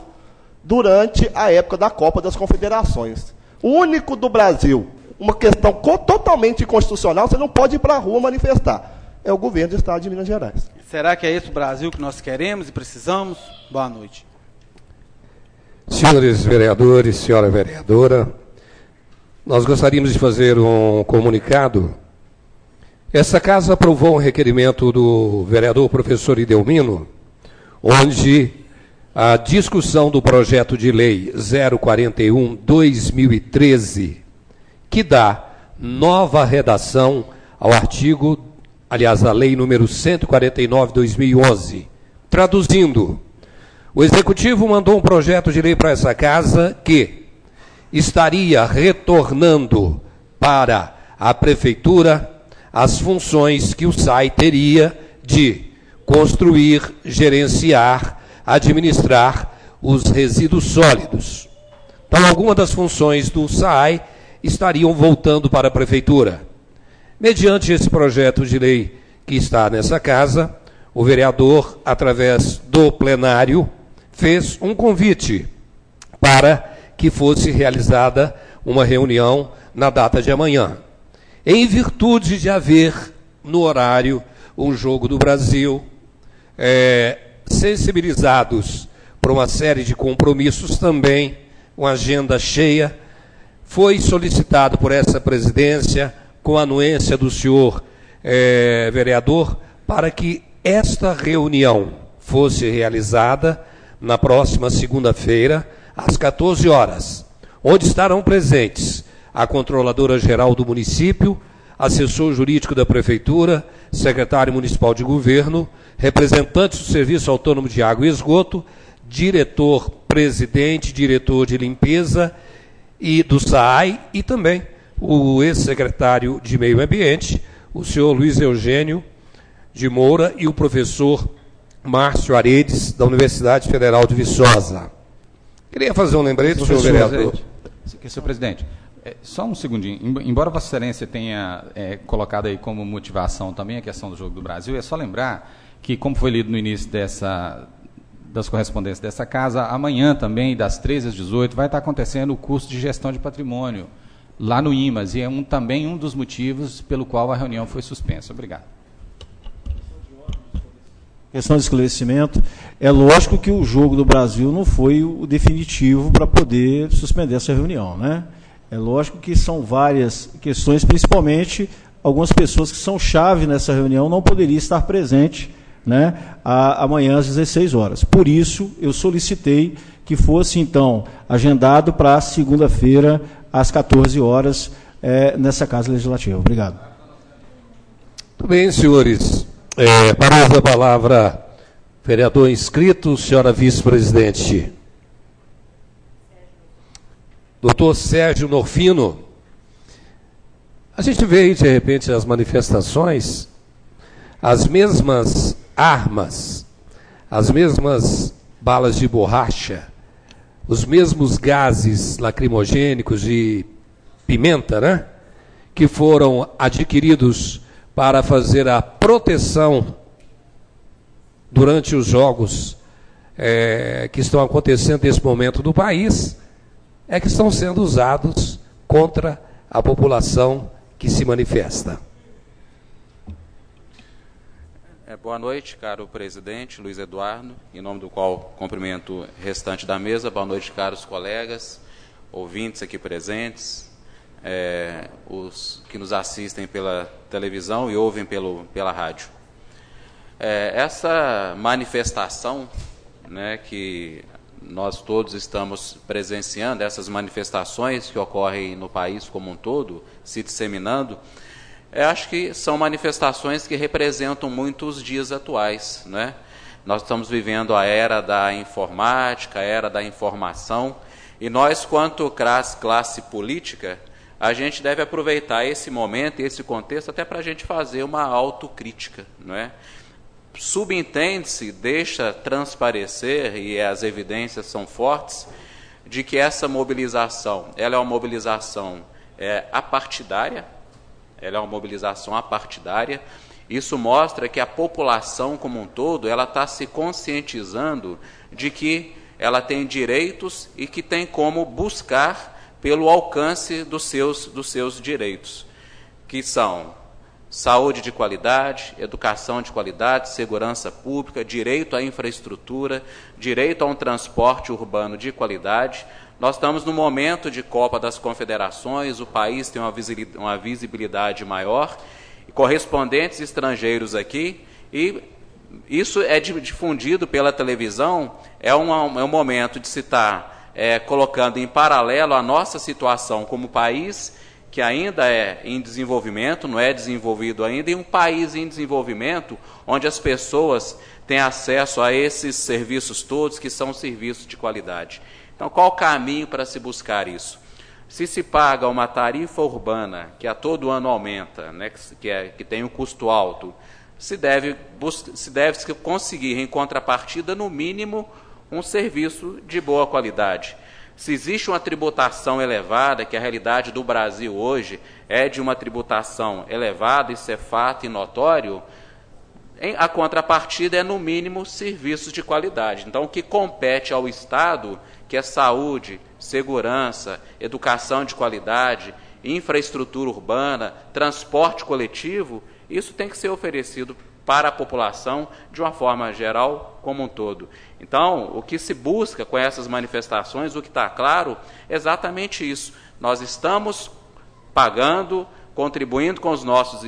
Speaker 10: durante a época da Copa das Confederações. O único do Brasil. Uma questão totalmente inconstitucional, você não pode ir para a rua manifestar. É o governo do Estado de Minas Gerais.
Speaker 12: Será que é esse o Brasil que nós queremos e precisamos? Boa noite.
Speaker 1: Senhores vereadores, senhora vereadora, nós gostaríamos de fazer um comunicado. Essa casa aprovou um requerimento do vereador professor Idelmino, onde a discussão do projeto de lei 041/2013, que dá nova redação ao artigo, aliás, à lei número 149/2011. Traduzindo, o Executivo mandou um projeto de lei para essa casa que estaria retornando para a Prefeitura as funções que o SAI teria de construir, gerenciar, administrar os resíduos sólidos. Então, algumas das funções do SAI estariam voltando para a Prefeitura. Mediante esse projeto de lei que está nessa casa, o vereador, através do plenário, fez um convite para que fosse realizada uma reunião na data de amanhã. Em virtude de haver, no horário, um jogo do Brasil, sensibilizados por uma série de compromissos também, uma agenda cheia, foi solicitado por essa presidência, com a anuência do senhor vereador, para que esta reunião fosse realizada na próxima segunda-feira, às 14 horas, onde estarão presentes a Controladora-Geral do município, assessor jurídico da Prefeitura, secretário municipal de governo, representantes do Serviço Autônomo de Água e Esgoto, diretor-presidente, diretor de limpeza e do SAI, e também o ex-secretário de Meio Ambiente, o senhor Luiz Eugênio de Moura, e o professor Márcio Aredes, da Universidade Federal de Viçosa. Queria fazer um lembrete, senhor vereador.
Speaker 6: Senhor presidente, só um segundinho. Embora Vossa Excelência tenha colocado aí como motivação também a questão do Jogo do Brasil, é só lembrar que, como foi lido no início das correspondências dessa casa, amanhã também, das 13 às 18, vai estar acontecendo o curso de gestão de patrimônio, lá no IMAS, e é também um dos motivos pelo qual a reunião foi suspensa. Obrigado.
Speaker 3: Questão de esclarecimento, é lógico que o Jogo do Brasil não foi o definitivo para poder suspender essa reunião, né? É lógico que são várias questões, principalmente algumas pessoas que são chave nessa reunião não poderiam estar presentes, né, amanhã às 16 horas. Por isso, eu solicitei que fosse, então, agendado para segunda-feira, às 14 horas, nessa Casa Legislativa. Obrigado.
Speaker 1: Muito bem, senhores. Para a palavra, vereador inscrito, senhora vice-presidente. Doutor Sérgio Norfino. A gente vê aí, de repente, as manifestações, as mesmas armas, as mesmas balas de borracha, os mesmos gases lacrimogênicos de pimenta, né, que foram adquiridos para fazer a proteção durante os jogos que estão acontecendo nesse momento no país, que estão sendo usados contra a população que se manifesta.
Speaker 7: Boa noite, caro presidente Luiz Eduardo, em nome do qual cumprimento o restante da mesa. Boa noite, caros colegas, ouvintes aqui presentes, os que nos assistem pela televisão e ouvem pela rádio. Essa manifestação, né, que nós todos estamos presenciando, essas manifestações que ocorrem no país como um todo, se disseminando, acho que são manifestações que representam muito os dias atuais, né? Nós estamos vivendo a era da informática, a era da informação, e nós, quanto classe política, a gente deve aproveitar esse momento, esse contexto, até para a gente fazer uma autocrítica, não é? Subentende-se, deixa transparecer, e as evidências são fortes, de que essa mobilização, ela é uma mobilização apartidária, ela é uma mobilização apartidária. Isso mostra que a população como um todo, ela está se conscientizando de que ela tem direitos e que tem como buscar pelo alcance dos seus direitos, que são saúde de qualidade, educação de qualidade, segurança pública, direito à infraestrutura, direito a um transporte urbano de qualidade. Nós estamos no momento de Copa das Confederações, o país tem uma visibilidade maior, e correspondentes estrangeiros aqui, e isso é difundido pela televisão, é um momento de se estar colocando em paralelo a nossa situação como país, que ainda é em desenvolvimento, não é desenvolvido ainda, e um país em desenvolvimento onde as pessoas têm acesso a esses serviços todos, que são serviços de qualidade. Então, qual o caminho para se buscar isso? Se paga uma tarifa urbana, que a todo ano aumenta, né, que tem um custo alto, se deve conseguir, em contrapartida, no mínimo, um serviço de boa qualidade. Se existe uma tributação elevada, que a realidade do Brasil hoje é de uma tributação elevada, isso é fato e notório, a contrapartida é, no mínimo, serviços de qualidade. Então, o que compete ao Estado, que é saúde, segurança, educação de qualidade, infraestrutura urbana, transporte coletivo, isso tem que ser oferecido para a população de uma forma geral, como um todo. Então, o que se busca com essas manifestações, o que está claro, é exatamente isso. Nós estamos pagando, contribuindo com os nossos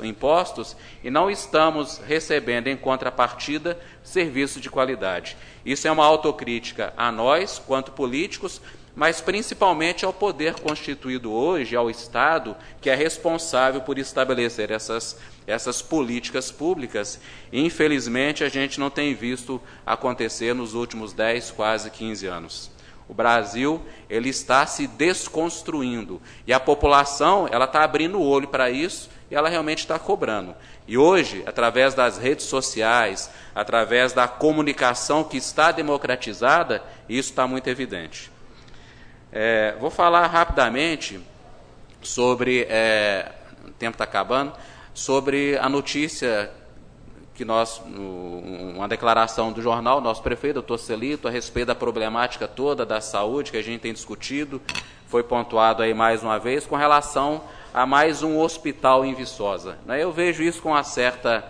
Speaker 7: impostos e não estamos recebendo em contrapartida serviço de qualidade. Isso é uma autocrítica a nós, quanto políticos, mas principalmente ao poder constituído hoje, ao Estado, que é responsável por estabelecer essas políticas públicas. E, infelizmente, a gente não tem visto acontecer nos últimos 10, quase 15 anos. O Brasil, ele está se desconstruindo, e a população, ela está abrindo o olho para isso, e ela realmente está cobrando. E hoje, através das redes sociais, através da comunicação que está democratizada, isso está muito evidente. Vou falar rapidamente sobre, o tempo está acabando, sobre a notícia que uma declaração do jornal, nosso prefeito, doutor Celito, a respeito da problemática toda da saúde que a gente tem discutido, foi pontuado aí mais uma vez, com relação a mais um hospital em Viçosa. Eu vejo isso com uma certa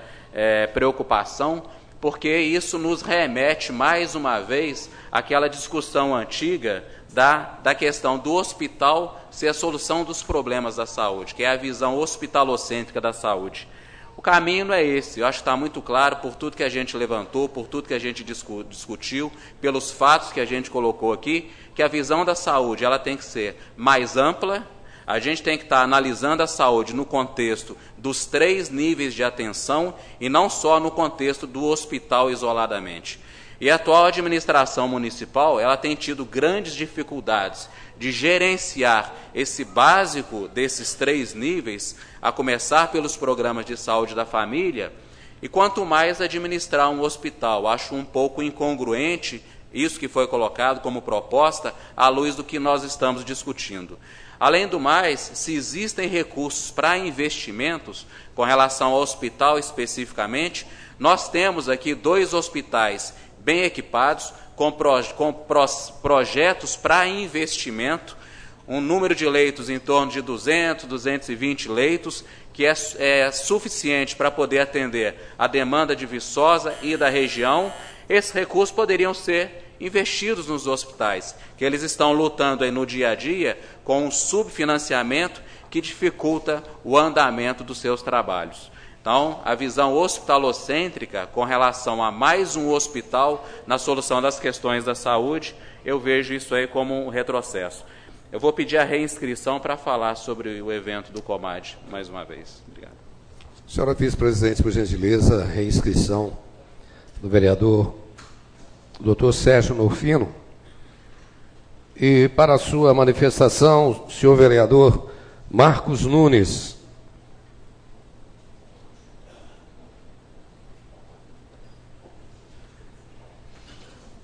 Speaker 7: preocupação, porque isso nos remete mais uma vez àquela discussão antiga da questão do hospital ser a solução dos problemas da saúde, que é a visão hospitalocêntrica da saúde. O caminho não é esse. Eu acho que está muito claro por tudo que a gente levantou, por tudo que a gente discutiu, pelos fatos que a gente colocou aqui, que a visão da saúde ela tem que ser mais ampla. A gente tem que estar analisando a saúde no contexto dos 3 níveis de atenção e não só no contexto do hospital isoladamente. E a atual administração municipal ela tem tido grandes dificuldades de gerenciar esse básico desses 3 níveis, a começar pelos programas de saúde da família, e quanto mais administrar um hospital. Acho um pouco incongruente isso que foi colocado como proposta à luz do que nós estamos discutindo. Além do mais, se existem recursos para investimentos, com relação ao hospital especificamente, nós temos aqui 2 hospitais bem equipados, com projetos para investimento, um número de leitos em torno de 200, 220 leitos, que é suficiente para poder atender a demanda de Viçosa e da região. Esses recursos poderiam ser investidos nos hospitais, que eles estão lutando aí no dia a dia com um subfinanciamento que dificulta o andamento dos seus trabalhos. Então, a visão hospitalocêntrica com relação a mais um hospital na solução das questões da saúde, eu vejo isso aí como um retrocesso. Eu vou pedir a reinscrição para falar sobre o evento do Comad, mais uma vez. Obrigado.
Speaker 1: Senhora vice-presidente, por gentileza, reinscrição do vereador Dr. Sérgio Norfino. E para a sua manifestação, senhor vereador Marcos Nunes.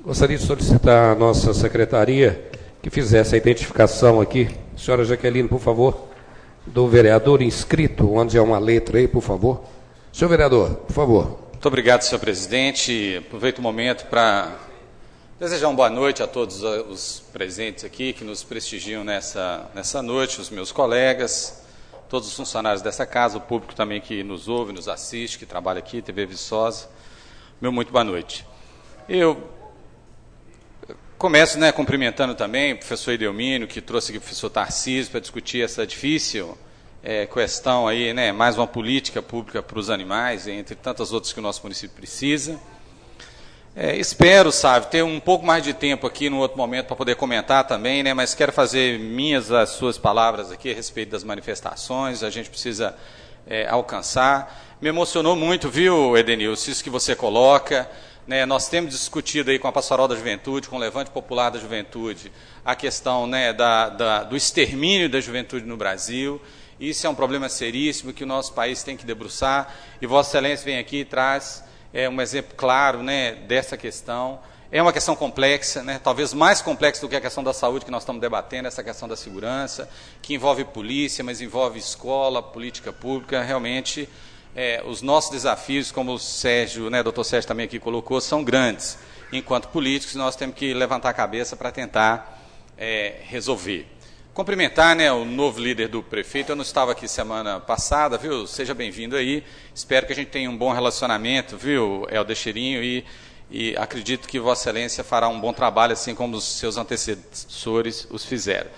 Speaker 1: Gostaria de solicitar à nossa secretaria que fizesse a identificação aqui. Senhora Jaqueline, por favor, do vereador inscrito, onde é uma letra aí, por favor. Senhor vereador, por favor.
Speaker 6: Muito obrigado, senhor presidente. Aproveito o momento para desejar uma boa noite a todos os presentes aqui que nos prestigiam nessa noite, os meus colegas, todos os funcionários dessa casa, o público também que nos ouve, nos assiste, que trabalha aqui, TV Viçosa. Meu muito boa noite. Eu começo cumprimentando também o professor Edelmino, que trouxe aqui o professor Tarcísio para discutir essa difícil questão aí, mais uma política pública para os animais, entre tantas outras que o nosso município precisa. Espero, sabe, ter um pouco mais de tempo aqui no outro momento para poder comentar também, né? Mas quero fazer minhas as suas palavras aqui a respeito das manifestações. A gente precisa alcançar. Me emocionou muito, viu, Edenilson, isso que você coloca. Né? Nós temos discutido aí com a Pastoral da Juventude, com o Levante Popular da Juventude, a questão, né, do extermínio da juventude no Brasil. Isso é um problema seríssimo que o nosso país tem que debruçar. E Vossa Excelência vem aqui e traz um exemplo claro, né, dessa questão. É uma questão complexa, né, talvez mais complexa do que a questão da saúde que nós estamos debatendo, essa questão da segurança, que envolve polícia, mas envolve escola, política pública. Realmente, os nossos desafios, como o Sérgio, né, doutor Sérgio também aqui colocou, são grandes. Enquanto políticos, nós temos que levantar a cabeça para tentar resolver. Cumprimentar, né, o novo líder do prefeito. Eu não estava aqui semana passada, viu? Seja bem-vindo aí. Espero que a gente tenha um bom relacionamento, viu, Helder Cheirinho, e acredito que Vossa Excelência fará um bom trabalho, assim como os seus antecessores os fizeram.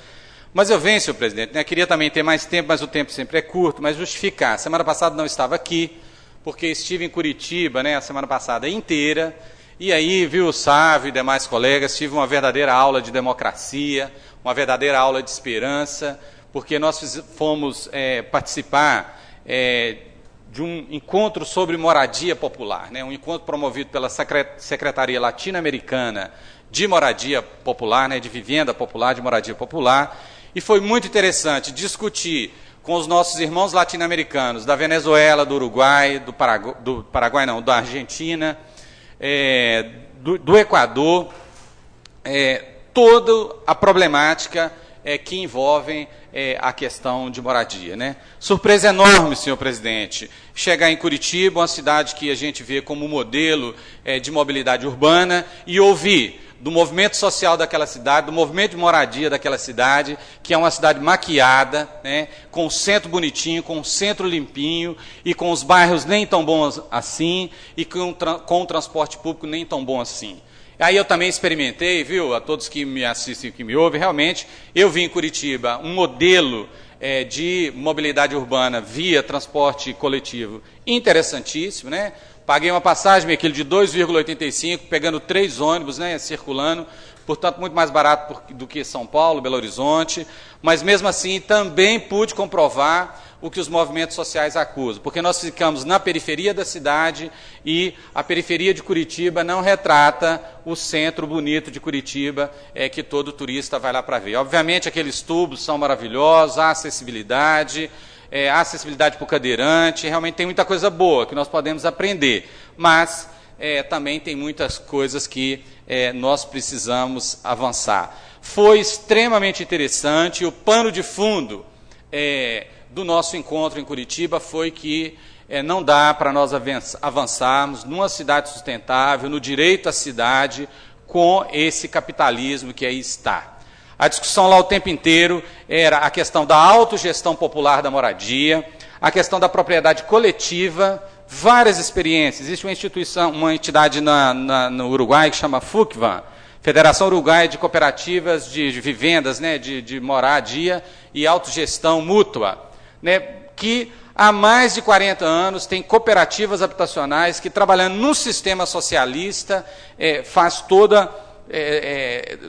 Speaker 6: Mas eu venho, senhor presidente, né, queria também ter mais tempo, mas o tempo sempre é curto, mas justificar. Semana passada não estava aqui, porque estive em Curitiba, né, a semana passada inteira, e aí, viu, o Sávio e demais colegas, tive uma verdadeira aula de democracia, uma verdadeira aula de esperança, porque nós fomos participar de um encontro sobre moradia popular, né, um encontro promovido pela Secretaria Latino-Americana de Moradia Popular, né, de Vivenda Popular, de Moradia Popular, e foi muito interessante discutir com os nossos irmãos latino-americanos da Venezuela, do Uruguai, da Argentina, do Equador, toda a problemática que envolvem a questão de moradia, né? Surpresa enorme, senhor presidente, chegar em Curitiba, uma cidade que a gente vê como modelo de mobilidade urbana, e ouvir do movimento social daquela cidade, do movimento de moradia daquela cidade, que é uma cidade maquiada, né, com o centro bonitinho, com o centro limpinho, e com os bairros nem tão bons assim, e com o transporte público nem tão bom assim. Aí eu também experimentei, viu, a todos que me assistem e que me ouvem, realmente, eu vi em Curitiba um modelo de mobilidade urbana via transporte coletivo interessantíssimo, né? Paguei uma passagem, aquele de 2,85, pegando 3 ônibus, né, circulando, portanto, muito mais barato do que São Paulo, Belo Horizonte, mas mesmo assim também pude comprovar o que os movimentos sociais acusam, porque nós ficamos na periferia da cidade e a periferia de Curitiba não retrata o centro bonito de Curitiba, que todo turista vai lá para ver. Obviamente, aqueles tubos são maravilhosos, a acessibilidade para o cadeirante, realmente tem muita coisa boa que nós podemos aprender, mas também tem muitas coisas que nós precisamos avançar. Foi extremamente interessante, o pano de fundo do nosso encontro em Curitiba foi que não dá para nós avançarmos numa cidade sustentável, no direito à cidade, com esse capitalismo que aí está. A discussão lá o tempo inteiro era a questão da autogestão popular da moradia, a questão da propriedade coletiva, várias experiências. Existe uma instituição, uma entidade no Uruguai que chama FUCVAN, Federação Uruguaia de Cooperativas de Vivendas, né, de Moradia e Autogestão Mútua, né, que há mais de 40 anos tem cooperativas habitacionais que, trabalhando no sistema socialista, faz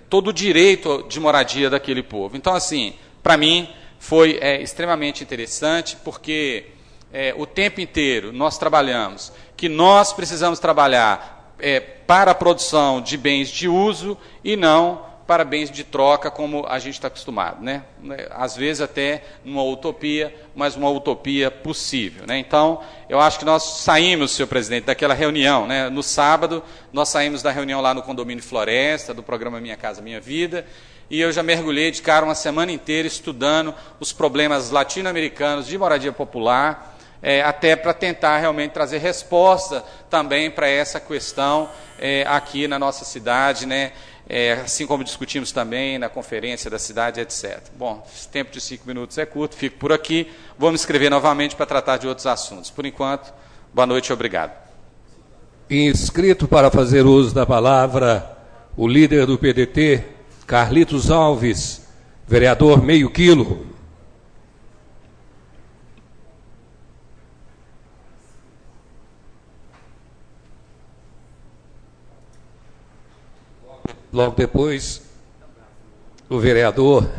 Speaker 6: todo o direito de moradia daquele povo. Então, assim, para mim, foi extremamente interessante, porque o tempo inteiro nós trabalhamos que nós precisamos trabalhar para a produção de bens de uso e não para bens de troca, como a gente está acostumado, né? Às vezes até numa utopia, mas uma utopia possível, né? Então, eu acho que nós saímos, senhor presidente, daquela reunião, né? No sábado, nós saímos da reunião lá no Condomínio Floresta, do programa Minha Casa Minha Vida, e eu já mergulhei de cara uma semana inteira estudando os problemas latino-americanos de moradia popular, até para tentar realmente trazer resposta também para essa questão aqui na nossa cidade, né? Assim como discutimos também na conferência da cidade, etc. Bom, esse tempo de 5 minutos é curto, fico por aqui. Vou me inscrever novamente para tratar de outros assuntos. Por enquanto, boa noite e obrigado.
Speaker 1: Inscrito para fazer uso da palavra, o líder do PDT, Carlitos Alves, vereador Meio Quilo. Logo depois, o vereador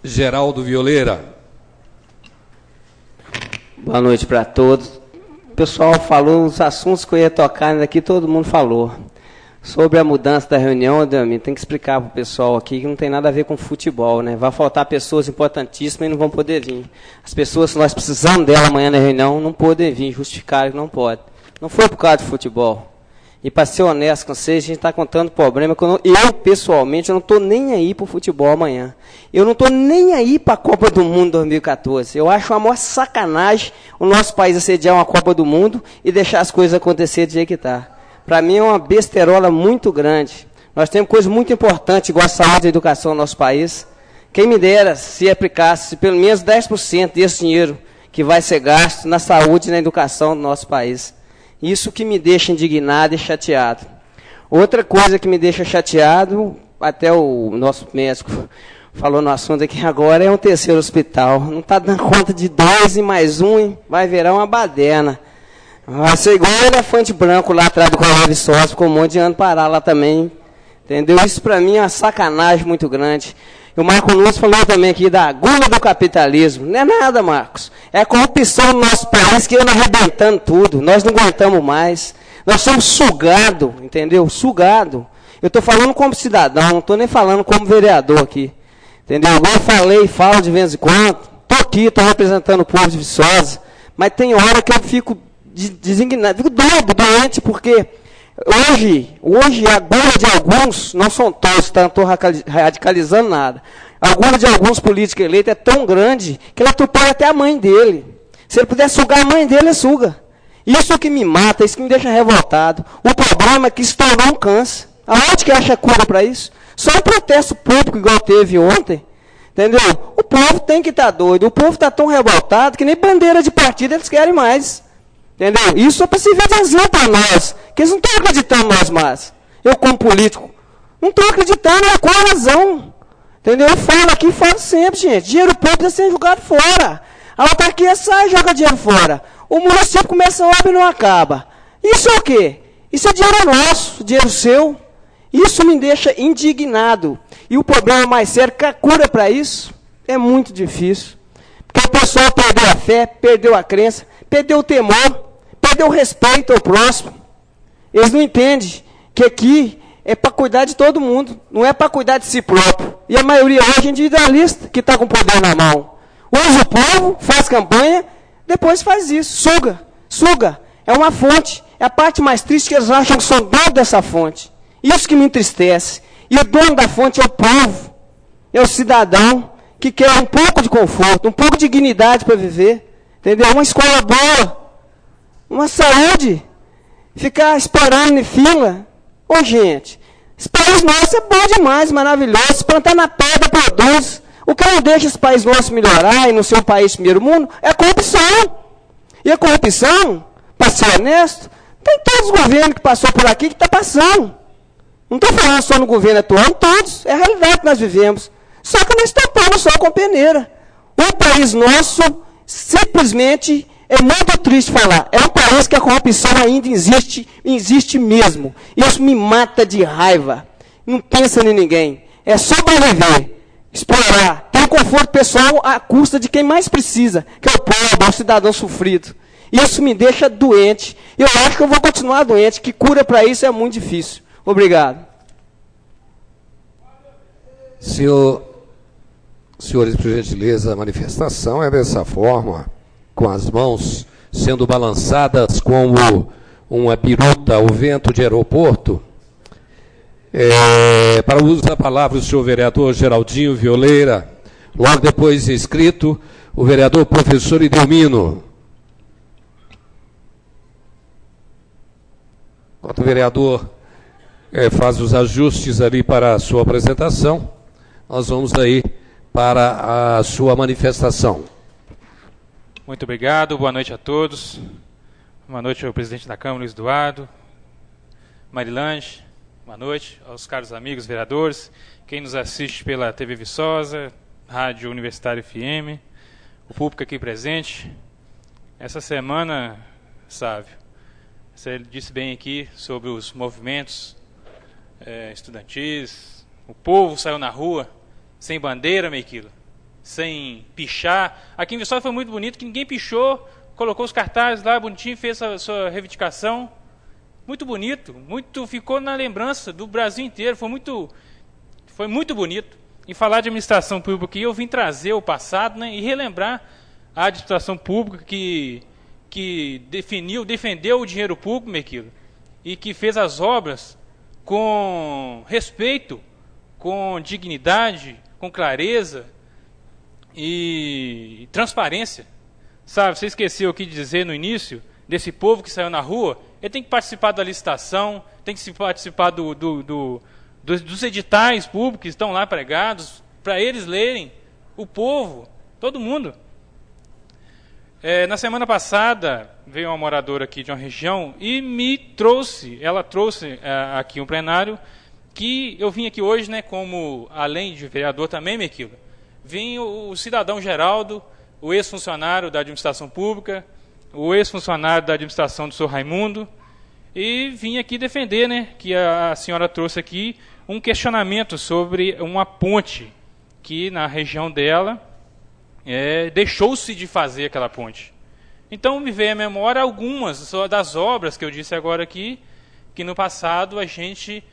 Speaker 1: Geraldo Violeira.
Speaker 13: Boa noite para todos. O pessoal falou os assuntos que eu ia tocar aqui, todo mundo falou. Sobre a mudança da reunião, Ademir, tem que explicar para o pessoal aqui que não tem nada a ver com futebol, né? Vai faltar pessoas importantíssimas e não vão poder vir. As pessoas que nós precisamos dela amanhã na reunião não podem vir, justificaram que não pode. Não foi por causa de futebol. E para ser honesto com vocês, a gente está contando problema que eu, pessoalmente, eu não estou nem aí para o futebol amanhã. Eu não estou nem aí para a Copa do Mundo 2014. Eu acho uma maior sacanagem o nosso país assediar uma Copa do Mundo e deixar as coisas acontecer do jeito que está. Para mim é uma besterola muito grande. Nós temos coisas muito importantes, igual a saúde e a educação no nosso país. Quem me dera se aplicasse pelo menos 10% desse dinheiro que vai ser gasto na saúde e na educação do nosso país. Isso que me deixa indignado e chateado. Outra coisa que me deixa chateado, até o nosso médico falou no assunto aqui agora, é um terceiro hospital. Não está dando conta de 2 e mais 1, vai virar uma baderna. Vai ser igual o elefante branco lá atrás do Colégio Viçosa, ficou um monte de ano parar lá também. Entendeu? Isso para mim é uma sacanagem muito grande. E o Marco Nunes falou também aqui da agulha do capitalismo. Não é nada, Marcos. É a corrupção no nosso país que anda arrebentando tudo. Nós não aguentamos mais. Nós somos sugados, entendeu? Sugado. Eu estou falando como cidadão, não estou nem falando como vereador aqui. Entendeu? Igual eu falei, falo de vez em quando. Estou aqui, estou representando o povo de Viçosa. Mas tem hora que eu fico designado, fico doente, porque hoje a agulha de alguns, não são todos, não estou radicalizando nada, a agulha de alguns políticos eleitos é tão grande que ele atropela até a mãe dele. Se ele puder sugar a mãe dele, ele suga. Isso que me mata, isso que me deixa revoltado. O problema é que se tornou um câncer. Aonde que acha cura para isso? Só um protesto público igual teve ontem. Entendeu? O povo tem que estar doido. O povo está tão revoltado que nem bandeira de partido eles querem mais. Entendeu? Isso é para servir de exemplo para nós, que eles não estão acreditando nós mais. Eu, como político, não estou acreditando na qual razão. Entendeu? Eu falo aqui, falo sempre, gente. Dinheiro público está sendo jogado fora. A autarquia sai e joga dinheiro fora. O município começa a obra e não acaba. Isso é o quê? Isso é dinheiro nosso, dinheiro seu. Isso me deixa indignado. E o problema mais sério, que a cura para isso é muito difícil. Porque o pessoal perdeu a fé, perdeu a crença, perdeu o temor, perdeu o respeito ao próximo. Eles não entendem que aqui é para cuidar de todo mundo, não é para cuidar de si próprio. E a maioria hoje é individualista, que está com o poder na mão. Usa o povo, faz campanha, depois faz isso, suga. É uma fonte, é a parte mais triste que eles acham que são donos dessa fonte. Isso que me entristece. E o dono da fonte é o povo, é o cidadão que quer um pouco de conforto, um pouco de dignidade para viver. Entendeu? Uma escola boa, uma saúde, ficar esperando em fila. Ô, gente, esse país nosso é bom demais, maravilhoso. Plantar na pedra produz. O que não deixa esse país nosso melhorar e não ser um país primeiro mundo é a corrupção. E a corrupção, para ser honesto, tem todos os governos que passou por aqui que está passando. Não estou falando só no governo atual, todos. É a realidade que nós vivemos. Só que nós tapamos só com peneira. O país nosso, simplesmente, é muito triste falar. É um país que a corrupção ainda existe mesmo. Isso me mata de raiva. Não pensa em ninguém. É sobreviver, explorar, ter um conforto pessoal à custa de quem mais precisa, que é o pobre, o cidadão sofrido. Isso me deixa doente. Eu acho que eu vou continuar doente, que cura para isso é muito difícil. Obrigado.
Speaker 1: Senhores, por gentileza, a manifestação é dessa forma, com as mãos sendo balançadas como uma biruta ao vento de aeroporto. Para o uso da palavra, o senhor vereador Geraldinho Violeira, logo depois inscrito, o vereador professor Edelmino. Enquanto o vereador faz os ajustes ali para a sua apresentação, nós vamos aí para a sua manifestação.
Speaker 14: Muito obrigado, boa noite a todos. Boa noite ao presidente da Câmara, Luiz Eduardo, Marilange, boa noite aos caros amigos vereadores, quem nos assiste pela TV Viçosa, Rádio Universitário FM, o público aqui presente. Essa semana, Sávio, você disse bem aqui sobre os movimentos estudantis, o povo saiu na rua, sem bandeira, Mequilo, sem pichar. Aqui em Viçosa foi muito bonito, que ninguém pichou, colocou os cartazes lá, bonitinho, fez a sua reivindicação. Muito bonito, ficou na lembrança do Brasil inteiro, foi muito bonito. E falar de administração pública aqui, eu vim trazer o passado, né, e relembrar a administração pública que defendeu o dinheiro público, Mequilo, e que fez as obras com respeito, com dignidade, com clareza e transparência. Sabe, você esqueceu aqui de dizer no início, desse povo que saiu na rua, ele tem que participar da licitação, tem que participar dos editais públicos que estão lá pregados, para eles lerem, o povo, todo mundo. Na semana passada, veio uma moradora aqui de uma região e ela trouxe aqui um plenário, que eu vim aqui hoje, né, como, além de vereador também, Mequilo, vim o cidadão Geraldo, o ex-funcionário da administração pública, o ex-funcionário da administração do senhor Raimundo, e vim aqui defender, né, que a senhora trouxe aqui um questionamento sobre uma ponte que na região dela deixou-se de fazer aquela ponte. Então me veio à memória algumas das obras que eu disse agora aqui, que no passado a gente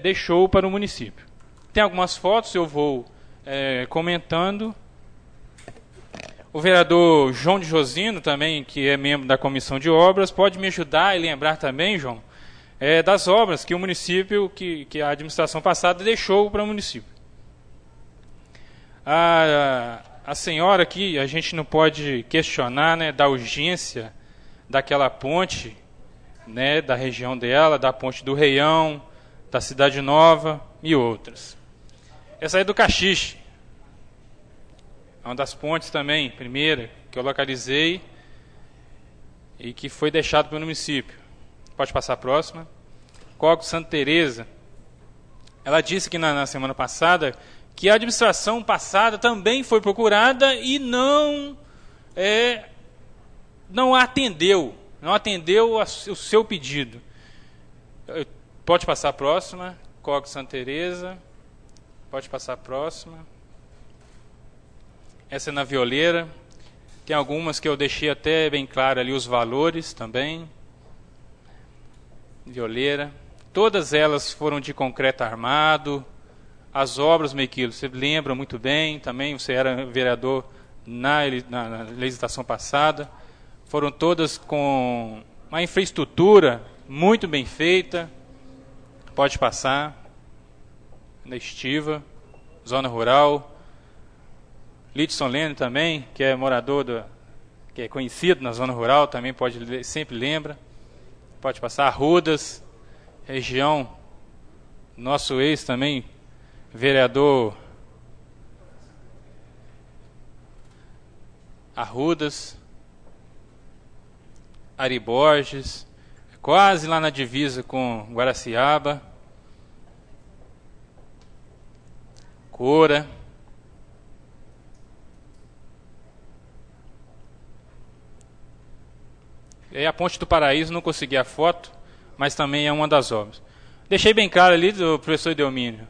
Speaker 14: deixou para o município. Tem algumas fotos, eu vou comentando. O vereador João de Josino, também, que é membro da Comissão de Obras, pode me ajudar e lembrar também, João, das obras que o município, que a administração passada deixou para o município. A senhora aqui, a gente não pode questionar, né, da urgência daquela ponte, né, da região dela, da ponte do Reião, da Cidade Nova e outras. Essa aí é do Caxixe. É uma das pontes também, primeira, que eu localizei e que foi deixado pelo município. Pode passar a próxima. Córrego Santa Teresa. Ela disse que na semana passada que a administração passada também foi procurada e não atendeu o seu pedido. Pode passar a próxima. Córrego Santa Teresa. Pode passar a próxima. Essa é na Violeira. Tem algumas que eu deixei até bem claro ali os valores também. Violeira. Todas elas foram de concreto armado. As obras, Mequilo, você lembra muito bem, também você era vereador na legislação passada. Foram todas com uma infraestrutura muito bem feita. Pode passar. Na Estiva, zona rural. Lidson Lene também, que é morador, que é conhecido na zona rural, também sempre lembra. Pode passar. Arrudas, região, nosso ex também, vereador Arrudas, Ari Borges, quase lá na divisa com Guaraciaba, Cora. E a Ponte do Paraíso, não consegui a foto, mas também é uma das obras. Deixei bem claro ali do professor Edelmínio,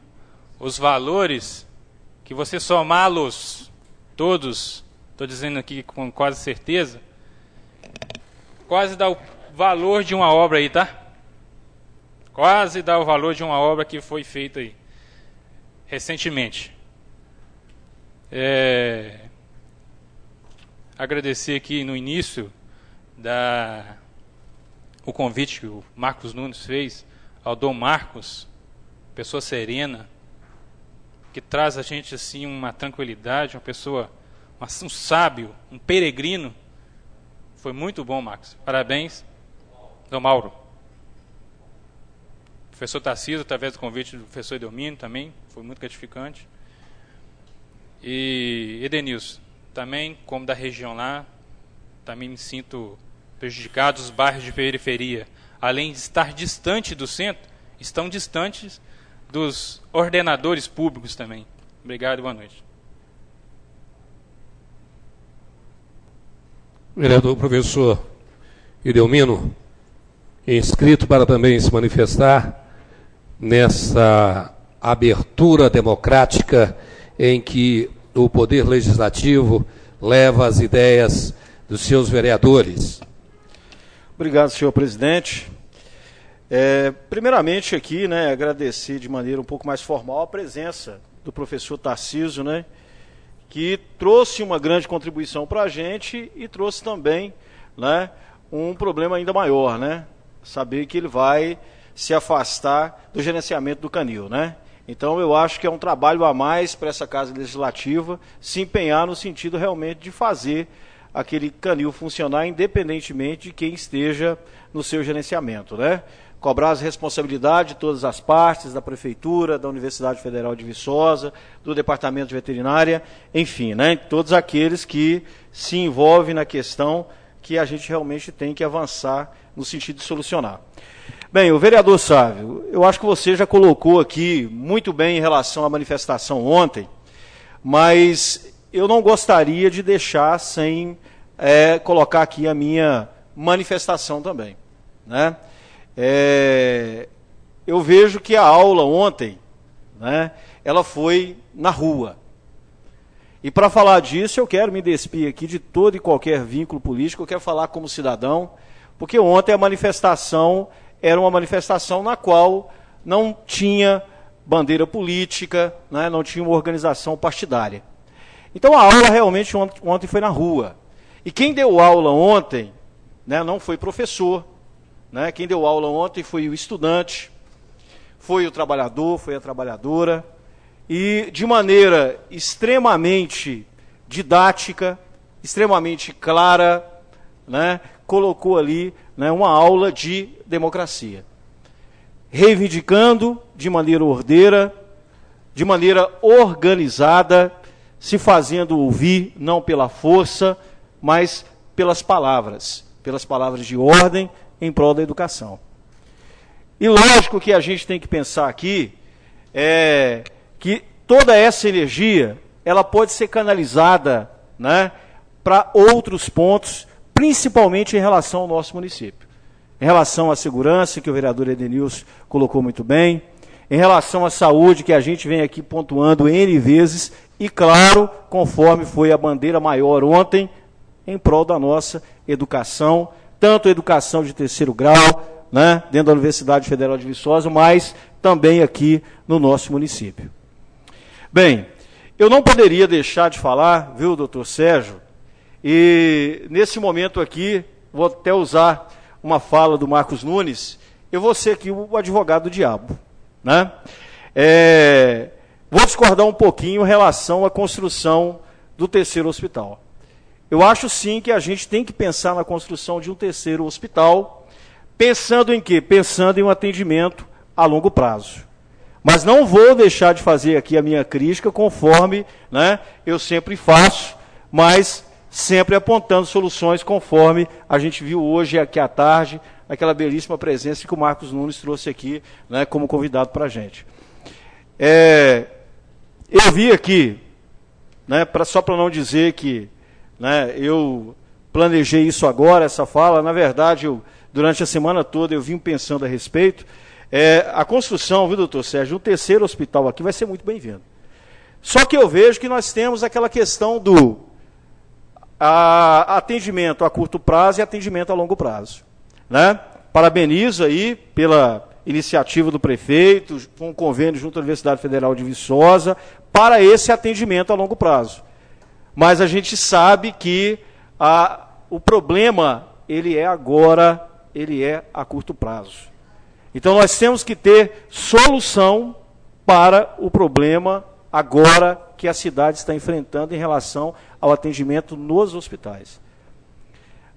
Speaker 14: os valores, que você somá-los todos, estou dizendo aqui com quase certeza, quase dá o valor de uma obra aí, tá? Quase dá o valor de uma obra que foi feita aí, recentemente. Agradecer aqui no início o convite que o Marcos Nunes fez ao Dom Marcos, pessoa serena, que traz a gente assim uma tranquilidade, uma pessoa, um sábio, um peregrino. Foi muito bom, Marcos. Parabéns, Dom Mauro. Professor Tarcísio, através do convite do professor Edelmínio também, foi muito gratificante. E Edenilson, também, como da região lá, também me sinto prejudicado. Os bairros de periferia, além de estar distante do centro, estão distantes dos ordenadores públicos também. Obrigado e boa noite.
Speaker 1: Vereador professor Edelmino, inscrito para também se manifestar, nessa abertura democrática em que o Poder Legislativo leva as ideias dos seus vereadores.
Speaker 3: Obrigado, senhor presidente. Primeiramente aqui, né, agradecer de maneira um pouco mais formal a presença do professor Tarcísio, né, que trouxe uma grande contribuição para a gente e trouxe também, né, um problema ainda maior, né, saber que ele vai se afastar do gerenciamento do canil, né. Então eu acho que é um trabalho a mais para essa Casa Legislativa se empenhar no sentido realmente de fazer aquele canil funcionar independentemente de quem esteja no seu gerenciamento, né? Cobrar as responsabilidades de todas as partes, da Prefeitura, da Universidade Federal de Viçosa, do Departamento de Veterinária, enfim, né? Todos aqueles que se envolvem na questão que a gente realmente tem que avançar no sentido de solucionar. Bem, o vereador Sávio, eu acho que você já colocou aqui muito bem em relação à manifestação ontem, mas eu não gostaria de deixar sem colocar aqui a minha manifestação também, né? Eu vejo que a aula ontem, né, ela foi na rua. E para falar disso, eu quero me despir aqui de todo e qualquer vínculo político, eu quero falar como cidadão, porque ontem a manifestação era uma manifestação na qual não tinha bandeira política, né, não tinha uma organização partidária. Então a aula realmente ontem foi na rua. E quem deu aula ontem, né, não foi professor, né, quem deu aula ontem foi o estudante, foi o trabalhador, foi a trabalhadora, e de maneira extremamente didática, extremamente clara, né, colocou ali, né, uma aula de democracia, reivindicando de maneira ordeira, de maneira organizada, se fazendo ouvir, não pela força, mas pelas palavras de ordem em prol da educação. E lógico que a gente tem que pensar aqui que toda essa energia ela pode ser canalizada, né, para outros pontos, principalmente em relação ao nosso município. Em relação à segurança, que o vereador Edenilson colocou muito bem, em relação à saúde, que a gente vem aqui pontuando N vezes, e claro, conforme foi a bandeira maior ontem, em prol da nossa educação, tanto a educação de 3º grau, né, dentro da Universidade Federal de Viçosa, mas também aqui no nosso município. Bem, eu não poderia deixar de falar, viu, doutor Sérgio, e nesse momento aqui, vou até usar uma fala do Marcos Nunes, eu vou ser aqui o advogado do diabo, né? Vou discordar um pouquinho em relação à construção do 3º hospital. Eu acho sim que a gente tem que pensar na construção de um 3º hospital, pensando em quê? Pensando em um atendimento a longo prazo. Mas não vou deixar de fazer aqui a minha crítica conforme, né, eu sempre faço, mas sempre apontando soluções conforme a gente viu hoje aqui à tarde, aquela belíssima presença que o Marcos Nunes trouxe aqui, né, como convidado para a gente. Eu vi aqui, né, só para não dizer que, né, eu planejei isso agora, essa fala, na verdade, durante a semana toda eu vim pensando a respeito, a construção, viu, doutor Sérgio, um 3º hospital aqui vai ser muito bem-vindo. Só que eu vejo que nós temos aquela questão do atendimento a curto prazo e atendimento a longo prazo, né? Parabenizo aí pela iniciativa do prefeito, com um convênio junto à Universidade Federal de Viçosa, para esse atendimento a longo prazo. Mas a gente sabe que o problema, ele é agora, ele é a curto prazo. Então nós temos que ter solução para o problema agora que a cidade está enfrentando em relação ao atendimento nos hospitais.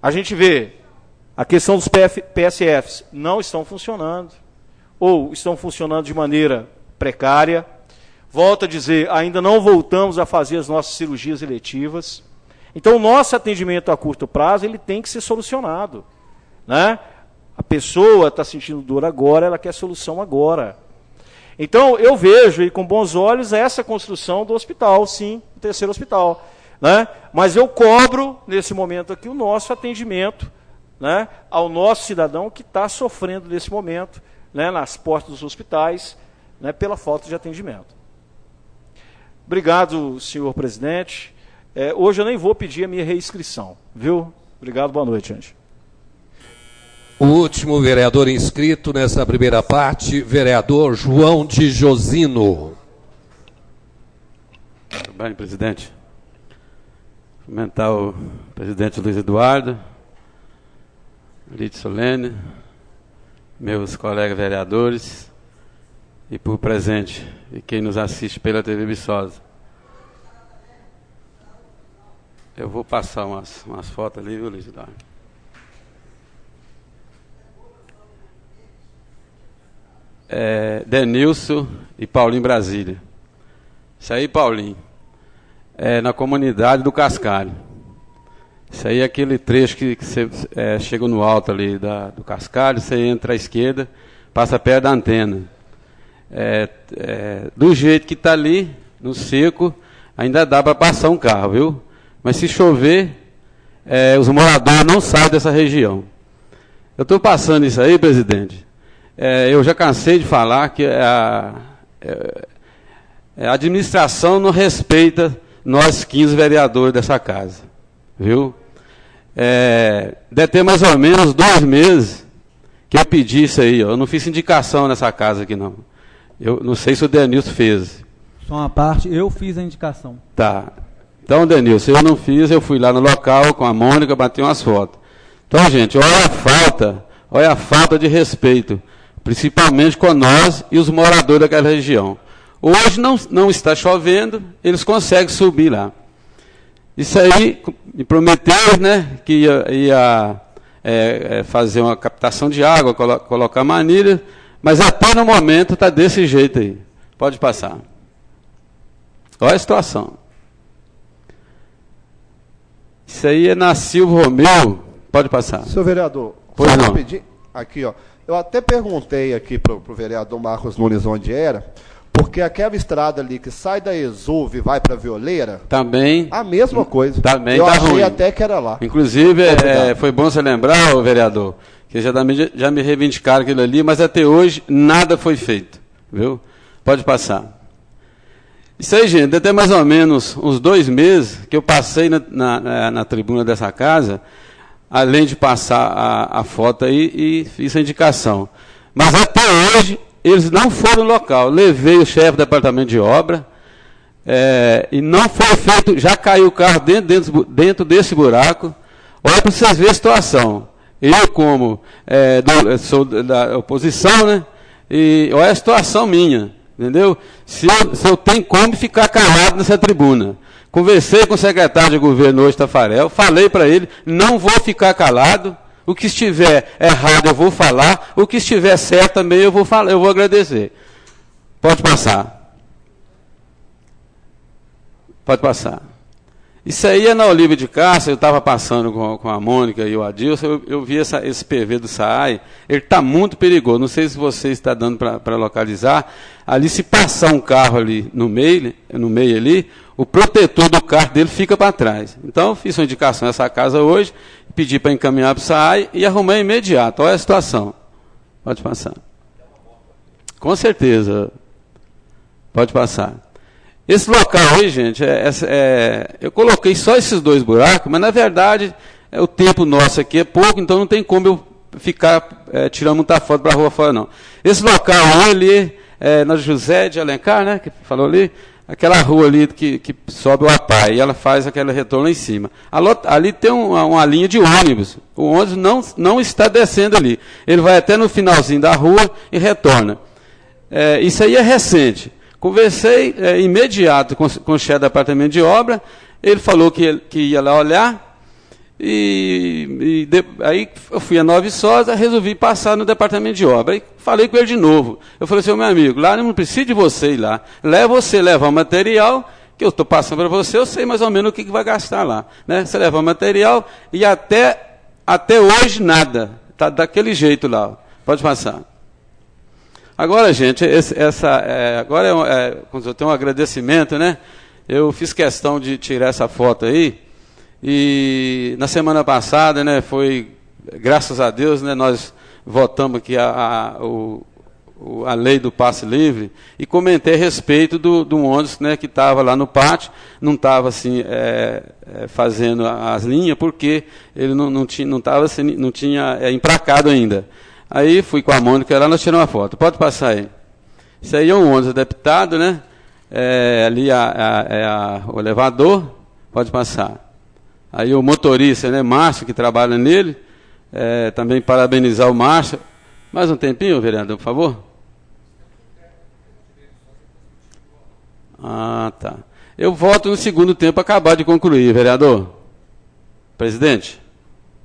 Speaker 3: A gente vê a questão dos PSFs não estão funcionando, ou estão funcionando de maneira precária. Volto a dizer, ainda não voltamos a fazer as nossas cirurgias eletivas. Então, o nosso atendimento a curto prazo, ele tem que ser solucionado, né? A pessoa está sentindo dor agora, ela quer solução agora. Então, eu vejo e com bons olhos essa construção do hospital, sim, o 3º hospital, né? Mas eu cobro, nesse momento aqui, o nosso atendimento, né, ao nosso cidadão que está sofrendo nesse momento, né, nas portas dos hospitais, né, pela falta de atendimento. Obrigado, senhor presidente. Hoje eu nem vou pedir a minha reinscrição, viu? Obrigado, boa noite, gente.
Speaker 1: O último vereador inscrito nessa primeira parte, vereador João de Josino.
Speaker 9: Tudo bem, presidente? Cumprimentar o presidente Luiz Eduardo, Lide Solene, meus colegas vereadores e por presente, e quem nos assiste pela TV Viçosa. Eu vou passar umas fotos ali, viu, Luiz Eduardo? Denilson e Paulinho Brasília. Isso aí, Paulinho, na comunidade do Cascalho. Isso aí é aquele trecho que você chega no alto ali do Cascalho, você entra à esquerda, passa perto da antena. Do jeito que está ali, no seco, ainda dá para passar um carro, viu? Mas se chover, os moradores não saem dessa região. Eu estou passando isso aí, presidente. Eu já cansei de falar que a administração não respeita nós 15 vereadores dessa casa, viu? Deve ter mais ou menos 2 meses que eu pedi isso aí, ó. Eu não fiz indicação nessa casa aqui, não. Eu não sei se o Denilson fez.
Speaker 15: Só uma parte, eu fiz a indicação.
Speaker 9: Tá. Então, Denilson, eu não fiz, eu fui lá no local com a Mônica, bati umas fotos. Então, gente, olha a falta de respeito, principalmente com nós e os moradores daquela região. Hoje não está chovendo, eles conseguem subir lá. Isso aí, me prometeram, né, que ia fazer uma captação de água, colocar manilha, mas até no momento está desse jeito aí. Pode passar. Olha a situação. Isso aí é na Silva Romeu. Pode passar.
Speaker 10: Senhor vereador,
Speaker 9: pois não.
Speaker 10: Aqui, ó. Eu até perguntei aqui para o vereador Marcos Nunes onde era, porque aquela estrada ali que sai da Exuve e vai para Violeira,
Speaker 9: também
Speaker 10: a mesma coisa.
Speaker 9: Também
Speaker 10: eu
Speaker 9: tá
Speaker 10: achei
Speaker 9: ruim.
Speaker 10: Até que era lá.
Speaker 9: Inclusive, foi bom você lembrar, vereador, que já me reivindicaram aquilo ali, mas até hoje nada foi feito, viu? Pode passar. Isso aí, gente, até mais ou menos uns 2 meses que eu passei na tribuna dessa casa, além de passar a foto aí e fiz a indicação. Mas até hoje, eles não foram no local. Levei o chefe do departamento de obra e não foi feito, já caiu o carro dentro desse buraco. Olha para vocês verem a situação. Eu, como sou da oposição, né? E olha a situação minha. Entendeu? Se eu tenho como ficar calado nessa tribuna. Conversei com o secretário de governo hoje, Tafarel, falei para ele, não vou ficar calado, o que estiver errado eu vou falar, o que estiver certo também eu vou falar, eu vou agradecer. Pode passar. Pode passar. Isso aí é na Olívia de Cássia, eu estava passando com a Mônica e o Adilson, eu vi esse PV do SAAI, ele está muito perigoso, não sei se você está dando para localizar, ali se passar um carro ali no meio ali, o protetor do carro dele fica para trás. Então, eu fiz uma indicação nessa casa hoje, pedi para encaminhar para o SAAI e arrumei imediato, olha a situação. Pode passar. Com certeza. Pode passar. Esse local aí, gente, eu coloquei só esses 2 buracos, mas na verdade o tempo nosso aqui é pouco, então não tem como eu ficar tirando muita foto para a rua fora, não. Esse local ali na José de Alencar, né, que falou ali, aquela rua ali que sobe o Apai, e ela faz aquele retorno lá em cima. Ali tem uma linha de ônibus, o ônibus não está descendo ali, ele vai até no finalzinho da rua e retorna. Isso aí é recente. Conversei imediato com o chefe do departamento de obra, ele falou que ia lá olhar, aí eu fui a Nova Viçosa, resolvi passar no departamento de obra. Aí falei com ele de novo. Eu falei assim, meu amigo, lá não precisa de você ir lá. Você levar o material, que eu estou passando para você, eu sei mais ou menos o que vai gastar lá. Né? Você leva o material e até hoje nada. Está daquele jeito lá. Pode passar. Agora, gente, quando eu tenho um agradecimento, né? Eu fiz questão de tirar essa foto aí, e na semana passada, né, foi, graças a Deus, né, nós votamos aqui a lei do passe livre e comentei a respeito do ônibus, né, que estava lá no pátio, não estava assim, fazendo as linhas, porque ele não tinha emplacado ainda. Aí fui com a Mônica lá, nós tiramos uma foto. Pode passar aí. Isso aí é um ônibus adaptado, né? Ali o elevador, pode passar. Aí o motorista, né, Márcio, que trabalha nele, também parabenizar o Márcio. Mais um tempinho, vereador, por favor. Ah, tá. Eu voto no segundo tempo, acabar de concluir, vereador. Presidente,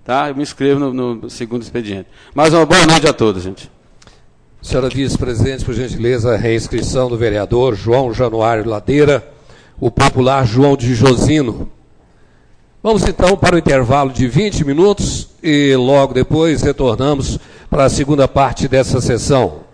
Speaker 9: tá? Eu me inscrevo no segundo expediente. Mais uma boa noite a todos, gente.
Speaker 1: Senhora vice-presidente, por gentileza, a reinscrição do vereador João Januário Ladeira, o popular João de Josino. Vamos então para o intervalo de 20 minutos e logo depois retornamos para a segunda parte dessa sessão.